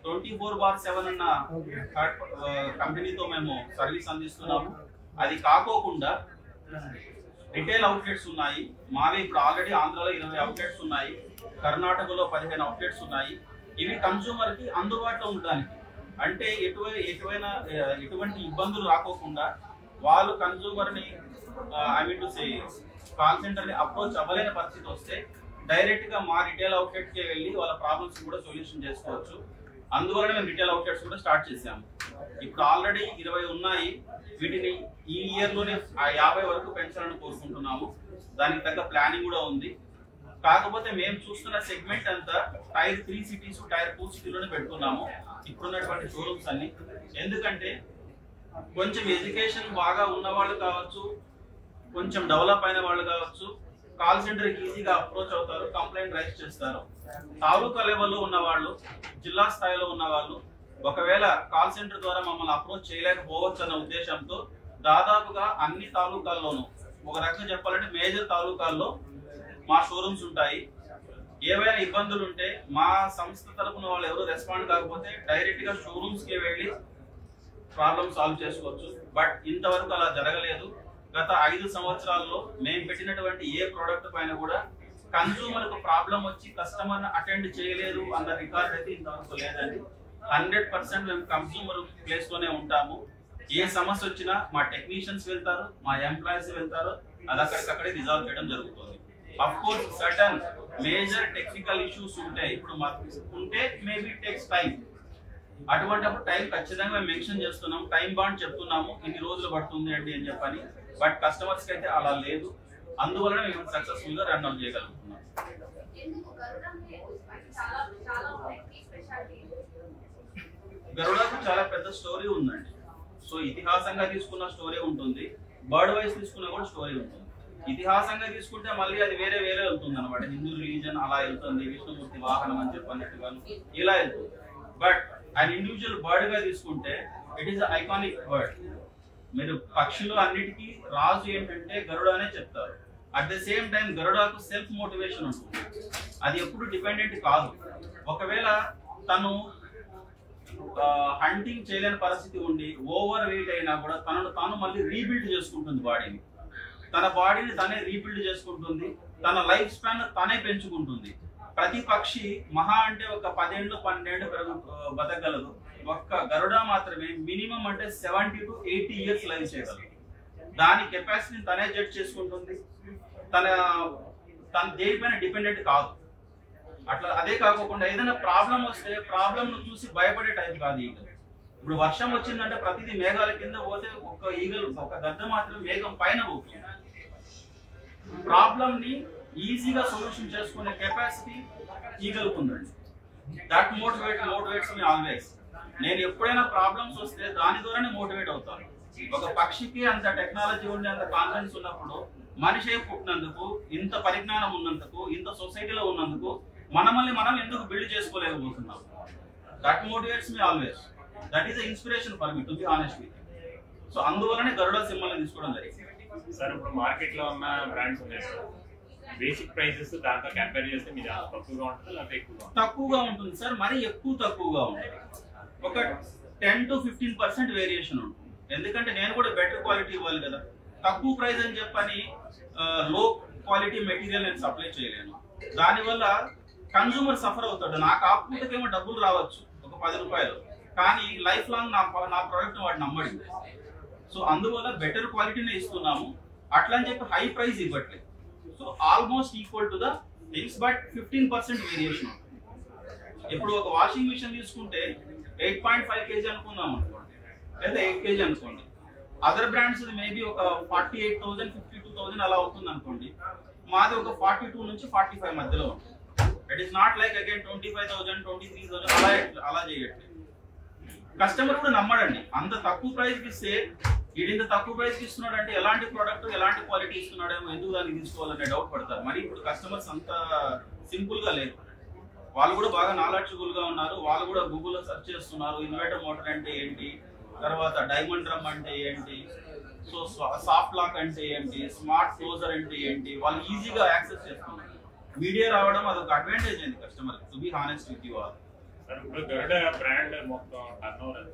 24/7 అన్న కంపెనీతో మేము సర్వీస్ అందిస్తున్నాము. అది కాకోకుండా రిటైల్ అవుట్లెట్స్ ఉన్నాయి మావి. ఇప్పుడు ఆల్రెడీ ఆంధ్రాలో 20 అవుట్లెట్స్ ఉన్నాయి, కర్ణాటకలో 15 అవుట్లెట్స్ ఉన్నాయి. ఇవి కన్సూమర్ కి అందుబాటులో ఉండడానికి, అంటే ఎటువంటి ఇబ్బందులు రాకోకుండా వాళ్ళు కన్సూమర్ ని కాల్ సెంటర్ ని అప్రోచ్ అవ్వలేని పరిస్థితి వస్తే డైరెక్ట్ గా మా రిటైల్ అవుట్లెట్ కి వెళ్ళి వాళ్ళ ప్రాబ్లమ్స్ కూడా సొల్యూషన్ చేసుకోవచ్చు. అందువల్ల మేము రిటైల్ అవుట్లెట్స్ కూడా స్టార్ట్ చేసాము. ఇప్పుడు ఆల్రెడీ 20 ఉన్నాయి. వీటిని ఈ ఇయర్ లోనే 50 వరకు పెంచాలని కోరుకుంటున్నాము. దానికి తగ్గ ప్లానింగ్ కూడా ఉంది. కాకపోతే మేము చూస్తున్న సెగ్మెంట్ అంతా టైర్ 3 సిటీస్, టైర్ 2 సిటీలోనే పెడుతున్నాము ఇప్పుడున్నటువంటి షోరూమ్స్ అన్ని. ఎందుకంటే కొంచెం ఎడ్యుకేషన్ బాగా ఉన్న వాళ్ళు కావచ్చు, కొంచెం డెవలప్ అయిన వాళ్ళు కావచ్చు, కాల్ సెంటర్ కి ఈజీగా అప్రోచ్ అవుతారు, కంప్లైంట్ రైజ్ చేస్తారు. తాలూకా లెవెల్లో ఉన్న వాళ్ళు, జిల్లా స్థాయిలో ఉన్న వాళ్ళు ఒకవేళ కాల్ సెంటర్ ద్వారా మమ్మల్ని అప్రోచ్ చేయలేకపోవచ్చు అన్న ఉద్దేశంతో దాదాపుగా అన్ని తాలూకాల్లోనూ, ఒక రకంగా చెప్పాలంటే మేజర్ తాలూకాల్లో మా షోరూమ్స్ ఉంటాయి. ఏవైనా ఇబ్బందులు ఉంటే మా సంస్థ తరపున వాళ్ళు ఎవరు రెస్పాండ్ కాకపోతే డైరెక్ట్ గా షోరూమ్స్ కి వెళ్ళి ప్రాబ్లమ్ సాల్వ్ చేసుకోవచ్చు. బట్ ఇంతవరకు అలా జరగలేదు. గత 5 సంవత్సరాల్లో మేము పెట్టినటువంటి ఏ ప్రోడక్ట్ పైన కూడా కన్సూమర్ కు ప్రాబ్లం వచ్చి కస్టమర్ అటెండ్ చేయలేదు అన్న రికార్డ్ అయితే ఇంతవరకు లేదండి. 100% మేము కన్సూమర్ ప్లేస్ లోనే ఉంటాము. ఏ సమస్య వచ్చినా మా టెక్నీషియన్స్ వెళ్తారు, మా ఎంప్లాయీస్ వెళ్తారు, అది అక్కడికక్కడే రిజాల్వ్ చేయడం జరుగుతుంది. Of course certain major technical issues ఉంటాయి, ఇప్పుడు మాకు ఉంటే మేబీ టేక్స్ టైం. అటువంటిప్పుడు టైం ఖచ్చితంగా మేము మెన్షన్ చేస్తున్నాం, టైం బాండ్ చెప్తున్నాము, ఇన్ని రోజులు పడుతుంది అండి అని చెప్పని. బట్ కస్టమర్స్ కి అయితే అలా లేదు. అందువలన మేము సక్సెస్ఫుల్ గా రన్ అవుట్ చేయగలుగుతున్నాం. గరుడాకు చాలా పెద్ద స్టోరీ ఉందండి. సో ఇతిహాసంగా తీసుకున్న స్టోరీ ఉంటుంది, బర్డ్ వైజ్ తీసుకున్న కూడా స్టోరీ ఉంటుంది. ఇతిహాసంగా తీసుకుంటే మళ్ళీ అది వేరే వెళ్తుంది అనమాట. హిందూ రిలీజన్ అలా వెళ్తుంది, విష్ణుమూర్తి వాహనం అని చెప్పినట్టుగాను ఇలా వెళ్తుంది. బట్ ఆయన ఇండివిజువల్ బర్డ్ గా తీసుకుంటే ఇట్ ఈస్ ఐకానిక్ బర్డ్. మీరు పక్షులు అన్నిటికీ రాజు ఏంటంటే గరుడ అనే చెప్తారు. అట్ ద సేమ్ టైం గరుడాకు సెల్ఫ్ మోటివేషన్ ఉంటుంది, అది ఎప్పుడు డిపెండెంట్ కాదు. ఒకవేళ తను హంటింగ్ చేయలేని పరిస్థితి ఉండి ఓవర్ వెయిట్ అయినా కూడా తనను తాను మళ్ళీ రీబిల్డ్ చేసుకుంటుంది బాడీని. తన బాడీని తనే రీబిల్డ్ చేసుకుంటుంది, తన లైఫ్ స్పాన్ తనే పెంచుకుంటుంది. ప్రతి పక్షి మహా అంటే ఒక 10 ఏళ్ళు 12 ఏళ్ళు బతకగలదు. ఒక్క గరుడ మాత్రమే మినిమం అంటే 70 to 80 ఇయర్స్ లైవ్ చేయగలదు. దాని కెపాసిటీని తనే జడ్జ్ చేసుకుంటుంది, తన దేనిపైన డిపెండెంట్ కాదు. అట్లా అదే కాకుండా ఏదైనా ప్రాబ్లం వస్తే ప్రాబ్లం ను చూసి భయపడే టైప్ కాదు ఈగల్. ఇప్పుడు వర్షం వచ్చిందంటే ప్రతిదీ మేఘాల కింద పోతే ఒక ఈగల్, ఒక గద్ద మాత్రం మేఘం పైన పోతుంది. ప్రాబ్లం ని ఈజీగా సొల్యూషన్ చేసుకునే కెపాసిటీ ఈగల్కు ఉందండి. That motivates me always. నేను ఎప్పుడైనా ప్రాబ్లమ్స్ వస్తే దాని ద్వారానే మోటివేట్ అవుతాను. ఒక పక్షికి అంత టెక్నాలజీ ఉండి అంత కాన్ఫిడెన్స్ ఉన్నప్పుడు మనిషి పుట్టినందుకు, ఇంత పరిజ్ఞానం ఉన్నందుకు, ఇంత సొసైటీలో ఉన్నందుకు మనల్ని మనం ఎందుకు బిల్డ్ చేసుకోలేకపోతున్నాం? That motivates me always. That is inspiration for me to be honest with. సో అందువల్లనే గరుడ సింబల్ తీసుకోవడం జరిగింది. సార్ ఇప్పుడు మార్కెట్ లో ఉన్న బ్రాండ్స్ ఉన్నాయి సార్, బేసిక్ ప్రైసెస్ దాంతో కంపేర్ చేస్తే మీరు తక్కువగా ఉంటుంది లేకపోతే ఎక్కువగా? తక్కువగా ఉంటుంది సార్, మరి తక్కువగా ఉంటుంది. ఒక 10 to 15% వేరియేషన్ ఉంటుంది. ఎందుకంటే నేను కూడా బెటర్ క్వాలిటీ ఇవ్వాలి కదా. తక్కువ ప్రైస్ అని చెప్పని లో క్వాలిటీ మెటీరియల్ నేను సప్లై చేయలేను. దానివల్ల కన్సూమర్ సఫర్ అవుతాడు. నాకు ఆ పూటకేమో డబ్బులు రావచ్చు ఒక 10 రూపాయలు, కానీ లైఫ్ లాంగ్ నా ప్రోడక్ట్ వాడు నమ్మడి. సో అందువల్ల బెటర్ క్వాలిటీనే ఇస్తున్నాము. అట్లా అని చెప్పి హై ప్రైస్ ఇవ్వట్లేదు. So almost equal to the things, but 15% variation ఉంటుంది. ఇప్పుడు ఒక వాషింగ్ మిషన్ తీసుకుంటే 8.5 kg అనుకుందాం అనుకోండి, లేదా 8 kg అనుకోండి. అదర్ బ్రాండ్స్ మేబీ ఒక 48,000 52,000 అలా అవుతుంది అనుకోండి. మాది ఒక 42 నుంచి 45 మధ్యలో ఉంటుంది. It is not like again 25,000 23,000 అలా చేయట్లేదు. కస్టమర్ కూడా నమ్మడండి. అంత తక్కువ ప్రైస్కి ఇస్తే ఇంత తక్కువ ప్రైస్కి ఇస్తున్నాడు అంటే ఎలాంటి ప్రోడక్ట్ ఎలాంటి క్వాలిటీ ఇస్తున్నాడేమో, ఎందుకు దాన్ని తీసుకోవాలనే డౌట్ పడతారు. మరి ఇప్పుడు కస్టమర్స్ అంత సింపుల్ గా లేరు, వాళ్ళు కూడా బాగా నాలెడ్జబుల్ గా ఉన్నారు. వాళ్ళు కూడా గూగుల్లో సెర్చ్ చేస్తున్నారు, ఇన్వర్టర్ మోటార్ అంటే ఏంటి, తర్వాత డైమండ్ డ్రమ్ అంటే ఏంటి, సో సాఫ్ట్ లాక్ అంటే ఏంటి, స్మార్ట్ క్లోజర్ అంటే ఏంటి, వాళ్ళు ఈజీగా యాక్సెస్ చేస్తున్నారు. మీడియా రావడం అదొక అడ్వాంటేజ్ అయింది customer, to be honest with you all. Brand మొత్తం టర్నోవర్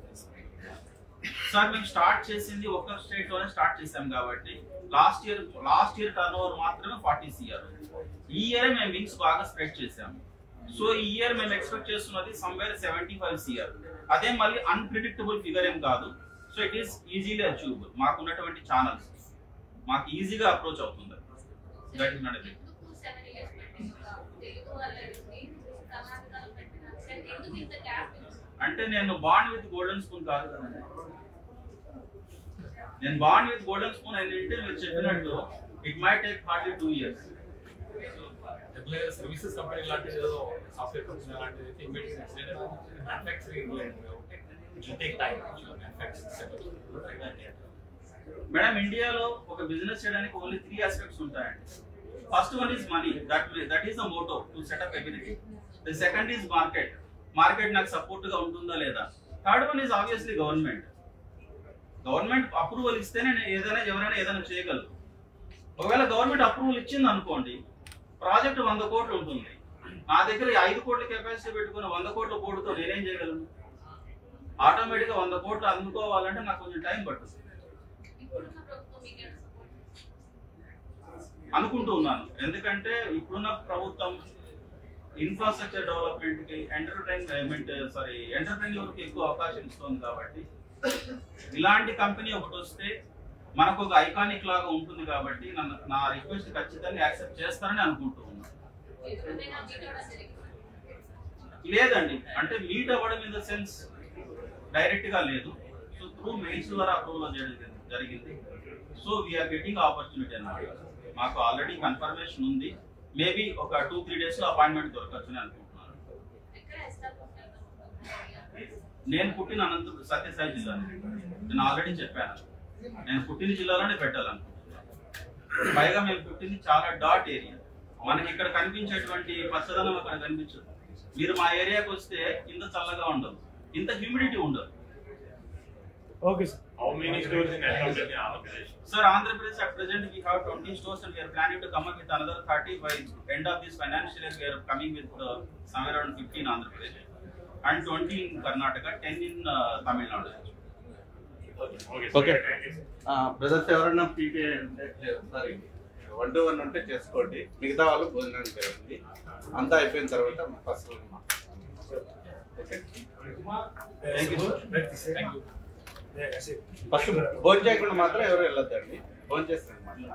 సార్ మేము స్టార్ట్ చేసింది ఒక స్టేట్ లోనే స్టార్ట్ చేసాం కాబట్టి లాస్ట్ ఇయర్ టర్నోవర్ మాత్రమే 40 CR. ఈ ఇయర్ మేము వింగ్స్ బాగా స్ప్రెడ్ చేసాము. సో ఈ ఇయర్ మేము ఎక్స్పెక్ట్ చేస్తున్నది సమ్వేర్ 75 CR. అదే మళ్ళీ అన్ప్రిడిక్టబుల్ ఫిగర్ ఏం కాదు. So it is easily achievable. మాకున్నటువంటి ఛానల్స్ మాకు ఈజీగా అప్రోచ్ అవుతుంది. దట్ ఇస్ నాట్ ఎ అంటే నేను బాండ్ విత్ గోల్డెన్ స్పూన్ కాదు కదండి. నేను బాండ్ విత్ గోల్డెన్ స్పూన్ ఏంటంటే మీరు చెప్పినట్టు it might take hardly 2 years. Services company లాంటి సాఫ్ట్వేర్ కంపెనీ లాంటిది మ్యానుఫ్యాక్చరింగ్ మేడం ఇండియాలో ఒక బిజినెస్ చేయడానికి ఓన్లీ 3 aspects ఉంటాయండి. First one is money, that is the motto to set up everything. The second is market, market నాకు సపోర్ట్ గా ఉంటుందా లేదా. Third one is obviously government. Government approval ఇస్తేనే ఎవరైనా ఏదైనా చేయగలరు. ఒకవేళ గవర్నమెంట్ అప్రూవల్ ఇచ్చింది అనుకోండి, ప్రాజెక్ట్ 100 కోట్లు ఉంటుంది. నా దగ్గర 5 కోట్ల కెపాసిటీ పెట్టుకుని 100 కోట్ల బోర్డుతో నేనేం చేయగలను? ఆటోమేటిక్ గా 100 కోట్లు అందుకోవాలంటే నాకు కొంచెం టైం పడుతుంది అనుకుంటూ ఉన్నాను. ఎందుకంటే ఇప్పుడున్న ప్రభుత్వం ఇన్ఫ్రాస్ట్రక్చర్ డెవలప్మెంట్ కి ఎంటర్ప్రెన్యూర్ కి ఎక్కువ అవకాశం ఇస్తుంది. కాబట్టి ఇలాంటి కంపెనీ ఒకటి వస్తే మనకు ఒక ఐకానిక్ లాగా ఉంటుంది. కాబట్టి నా రిక్వెస్ట్ ఖచ్చితంగా యాక్సెప్ట్ చేస్తారని అనుకుంటూ ఉన్నాను. లేదండి, అంటే మీట్ అవ్వడం ఇన్ ద సెన్స్ డైరెక్ట్ గా లేదు. సో త్రూ మెయిల్స్ ద్వారా అప్రూవల్ జరిగింది. సో వీఆర్ గెటింగ్ ఆపర్చునిటీ అన్నమాట. మాకు ఆల్రెడీ కన్ఫర్మేషన్ ఉంది. మేబీ ఒక 2-3 days లో అపాయింట్మెంట్ దొరకచ్చు అనుకుంటున్నాను. నేను పుట్టిన అనంతపురం సత్యసాయి జిల్లా. నేను ఆల్రెడీ చెప్పాను, నేను పుట్టిన జిల్లాలోనే పెట్టాలనుకుంటున్నాను. పైగా మేము పుట్టింది చాలా డాట్ ఏరియా. మనకి ఇక్కడ కనిపించేటువంటి పచ్చదనం అక్కడ కనిపించదు. మీరు మా ఏరియాకి వస్తే ఇంత చల్లగా ఉండదు, ఇంత హ్యూమిడిటీ ఉండదు. Okay, sir. How many stores in Andhra Pradesh? Sir, Andhra Pradesh at present we have 20 stores and we are planning to come up with another 30 by end of this financial year. We are coming with somewhere around 50 in Andhra Pradesh and 20 in Karnataka, 10 in Tamil Nadu. Okay. Brothers ఎవరైనా PT sorry 1-to-1 ఉంటే చేసుకోండి, మిగతా వాళ్ళు భోజనానికి వెళ్ళండి. అంతా అయిపోయిన తర్వాత ఫస్ట్ ఫస్ట్ భోజనం చేయకుండా మాత్రం ఎవరు వెళ్ళొద్దండి. భోజనం చేస్తాను మాత్రం.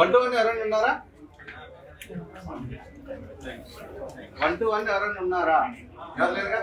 1-to-1 ఎవరైనా ఉన్నారా? 1-to-1 ఎవరైనా ఉన్నారా? ఎవరు లేరుగా?